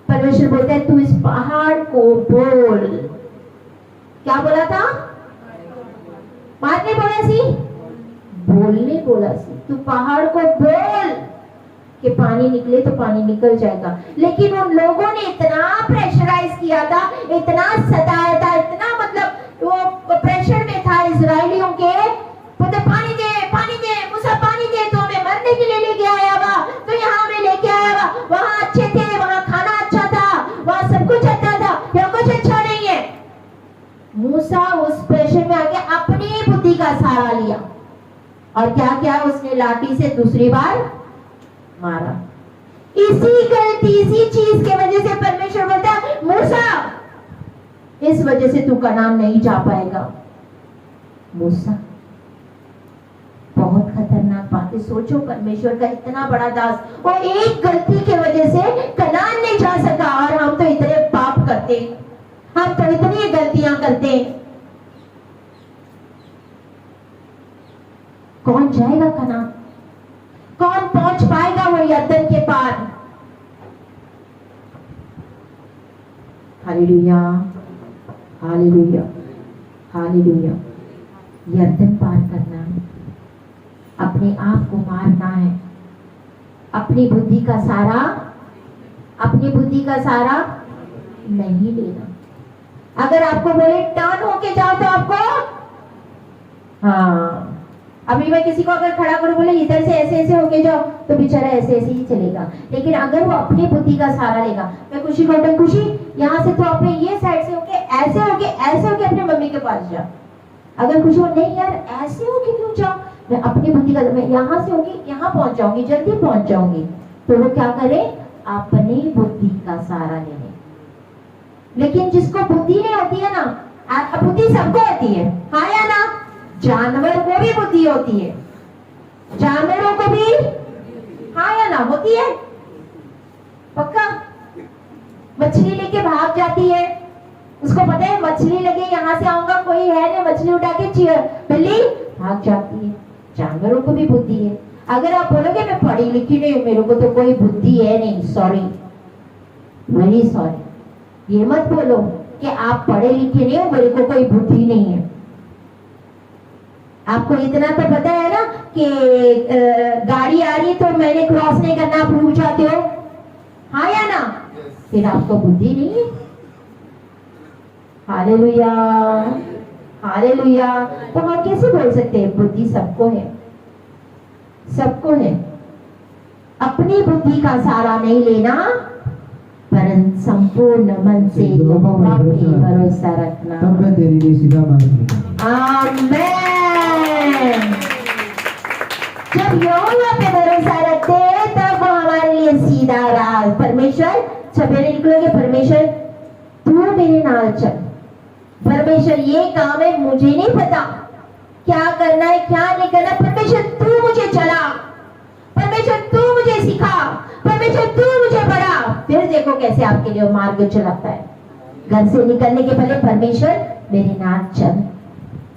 परमेश्वर बोलते हैं तू इस पहाड़ को बोल। क्या बोला था? मारने बोला सी, बोलने बोला सी, तू पहाड़ को बोल कि पानी निकले तो पानी निकल जाएगा। लेकिन उन लोगों ने इतना प्रेशराइज किया था, इतना सताया था, इतना मतलब वो प्रेशर में था इजराइलियों के, बोलते पानी दे मूसा, पानी दे, तो हमें मरने के लिए लेके आया हुआ, तो यहाँ हमें लेके आया हुआ, वहां अच्छे थे, वहां खाना अच्छा था, वहां सब कुछ अच्छा था, यहाँ कुछ अच्छा नहीं है। मूसा उस प्रेशर में आके अपनी बुद्धि का सहारा लिया और क्या किया, उसने लाठी से दूसरी बार मारा। इसी गलती, इसी चीज के वजह से परमेश्वर इस वजह से तू कनान नहीं जा पाएगा। मूसा, बहुत खतरनाक बात है। सोचो, परमेश्वर का इतना बड़ा दास और एक गलती की वजह से कनान नहीं जा सका। और हम तो इतने पाप करते, हम तो इतनी गलतियां करते। कौन जाएगा कनान? कौन पहुंच पाएगा वो यरदन के पार? Hallelujah, hallelujah, hallelujah. यरदन पार करना है, अपने आप को मारना है, अपनी बुद्धि का सहारा, अपनी बुद्धि का सहारा नहीं लेना। अगर आपको बोले टर्न होके जाओ तो आपको, हाँ, अभी मैं किसी को अगर खड़ा करूं, बोले इधर से ऐसे ऐसे होके जाओ, तो बेचारा ऐसे ऐसे ही चलेगा। लेकिन अगर वो अपनी बुद्धि का सहारा लेगा, मैं खुशी को खुशी यहाँ से तो अपने ये साइड से होके ऐसे होके अपने मम्मी के पास जा। अगर खुशी हो नहीं यार ऐसे होके क्यों जाओ, मैं अपनी बुद्धि का, मैं यहाँ से होगी यहाँ पहुंच जाऊंगी, जल्दी पहुंच जाऊंगी। तो वो क्या करे? अपनी बुद्धि का सहारा लेने। लेकिन जिसको बुद्धि नहीं होती है ना, बुद्धि सबको होती है, हाँ या ना? जानवर को भी बुद्धि होती है, जानवरों को भी, हाँ या ना? होती है, पक्का। मछली लेके भाग जाती है, उसको पता है मछली लगे यहाँ से आऊंगा, कोई है नहीं, मछली उठा के बिल्ली भाग जाती है। जानवरों को भी बुद्धि है। अगर आप बोलोगे मैं पढ़ी लिखी नहीं हूं, मेरे को तो कोई बुद्धि है नहीं, सॉरी, वेरी सॉरी, ये मत बोलो कि आप पढ़े लिखे नहीं हो, मेरे को कोई बुद्धि नहीं है। आपको इतना तो पता है ना कि गाड़ी आ रही है तो मैंने क्रॉस नहीं करना, आप रुक जाते हो, हाँ या ना? फिर आपको बुद्धि नहीं है। Hallelujah, hallelujah. तो हम कैसे बोल सकते हैं? बुद्धि सबको है, सबको है। अपनी बुद्धि का सहारा नहीं लेना, परंतु संपूर्ण मन से यहोवा पे भरोसा रखना।
तब मैं तेरे लिए सीधा मार्ग निकालूंगा।
आमीन। जब यहोवा पे भरोसा रखते हैं तब वो हमारे लिए सीधा राह। परमेश्वर, सवेरे निकलोगे, परमेश्वर तू मेरे नाल चल, परमेश्वर ये काम है मुझे नहीं पता क्या करना है क्या नहीं करना, परमेश्वर तू मुझे चला, परमेश्वर तू मुझे सिखा, परमेश्वर तू मुझे बढ़ा। फिर देखो कैसे आपके लिए मार्ग चलाता है। घर से निकलने के पहले परमेश्वर मेरे नाल चल,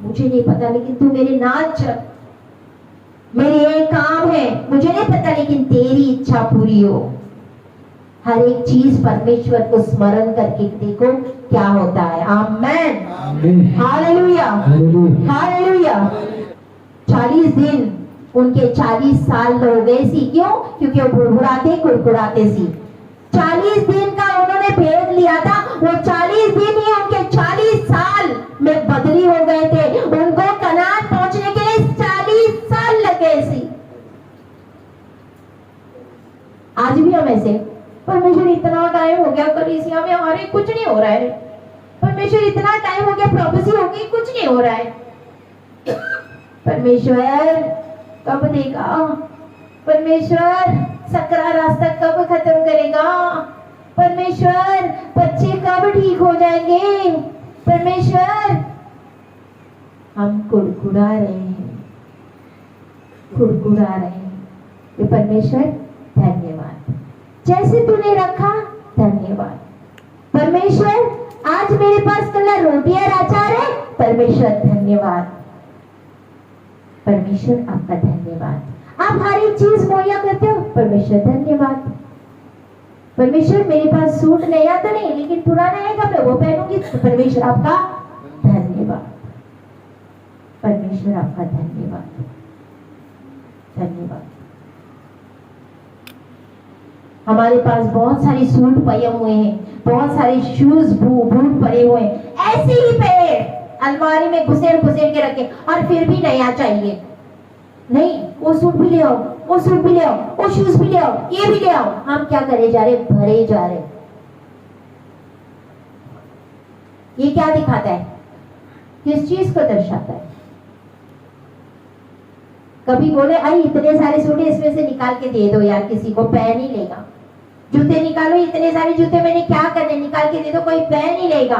मुझे नहीं पता लेकिन तू मेरे नाल चल, मेरे ये काम है मुझे नहीं पता लेकिन तेरी इच्छा पूरी हो। हर एक चीज परमेश्वर को स्मरण करके देखो क्या होता है। आमेन, हालेलुया, हालेलुया। 40 दिन उनके 40 साल हो गए सी। क्यों? क्योंकि वो बुड़बुड़ाते कुड़कुड़ाते सी। 40 दिन का उन्होंने भेद लिया था, वो 40 दिन ही उनके 40 साल में बदली हो गए थे। उनको कनान पहुंचने के लिए 40 साल लगे सी। आज भी हम ऐसे, परमेश्वर इतना टाइम हो गया कलीसिया में हमारे कुछ नहीं हो रहा है, परमेश्वर इतना टाइम हो गया प्रोफेसी हो गई कुछ नहीं हो रहा है, परमेश्वर कब देगा, परमेश्वर सकरा रास्ता कब खत्म करेगा, परमेश्वर बच्चे कब ठीक हो जाएंगे, परमेश्वर। हम कुड़कुड़ा रहे हैं, कुड़कुड़ा रहे हैं। ये परमेश्वर धन्यवाद, जैसे तूने रखा धन्यवाद। परमेश्वर आज मेरे पास कल रोटी और अचार है, परमेश्वर धन्यवाद, परमेश्वर आपका धन्यवाद। आप हर एक चीज मुहैया करते हो, परमेश्वर धन्यवाद। परमेश्वर मेरे पास सूट नया तो नहीं लेकिन पुराना है मैं वो पहनूंगी, परमेश्वर आपका धन्यवाद, परमेश्वर आपका धन्यवाद, धन्यवाद। हमारे पास बहुत सारे सूट पड़े हुए हैं, बहुत सारे शूज बूट पड़े हुए हैं, ऐसे ही पे अलमारी में घुसेड़ के रखे और फिर भी नया चाहिए। नहीं, वो सूट भी ले आओ, वो सूट भी ले आओ, वो शूज भी ले आओ, ये भी ले आओ। हम क्या करे जा रहे? भरे जा रहे। ये क्या दिखाता है? किस चीज को दर्शाता है? कभी बोले आई इतने सारे सूट इसमें से निकाल के दे दो यार, किसी को पहन ही लेगा। जूते निकालो, इतने सारे जूते मैंने क्या करने, निकाल के दे दो, कोई पहन ही लेगा।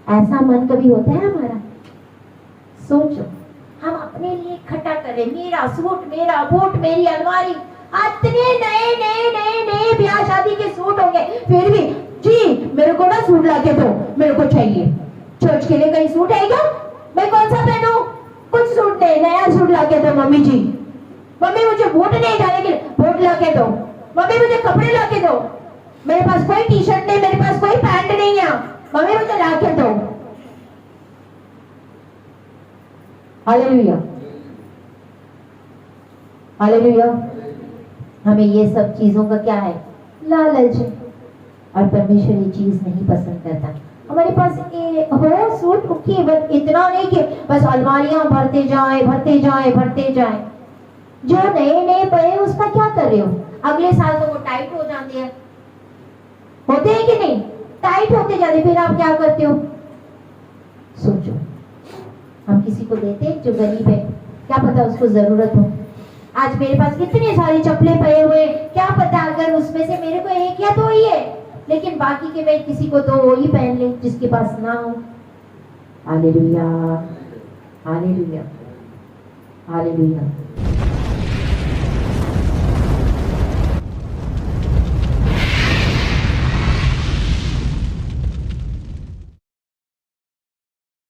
ऐसा मन कभी होता है हमारा? सोचो, हम अपने लिए इकट्ठा करें, मेरा सूट, मेरा बूट, मेरी अलमारी, इतने नए नए नए नए ब्याह शादी के सूट होंगे, फिर भी जी मेरे को ना सूट लाके दो, मेरे को चाहिए। चर्च के लिए कहीं सूट है क्या? मैं कौन सा पहनूं? कुछ सूट नहीं, नया सूट लाके दो मम्मी जी। मम्मी मुझे बूट नहीं डालने के लिए बूट लाके दो। मम्मी मुझे कपड़े लाके दो। मेरे पास कोई टी शर्ट नहीं, मेरे पास कोई पैंट नहीं है, मम्मी मुझे लाके दो। Hallelujah, hallelujah. हमें ये सब चीजों का क्या है? लालच है। और परमेश्वर ये चीज नहीं पसंद करता। हमारे पास हो सूट ओके, बस इतना नहीं कि बस अलमारियां भरते जाए भरते जाए भरते जाए। जो नए नए पड़े उसका क्या कर रहे हो? अगले साल तो वो टाइट हो जाते हैं, होते हैं कि नहीं? टाइट होते जाते, फिर आप क्या करते हो? सोचो, हम किसी को देते जो गरीब है, क्या पता उसको जरूरत हो। आज मेरे पास कितने सारे चप्पलें पड़े हुए, क्या पता अगर उसमें से मेरे को एक या दो ही है, लेकिन बाकी के मैं किसी को दो वो ही पहन ले जिसके पास ना हो। Hallelujah, hallelujah, hallelujah.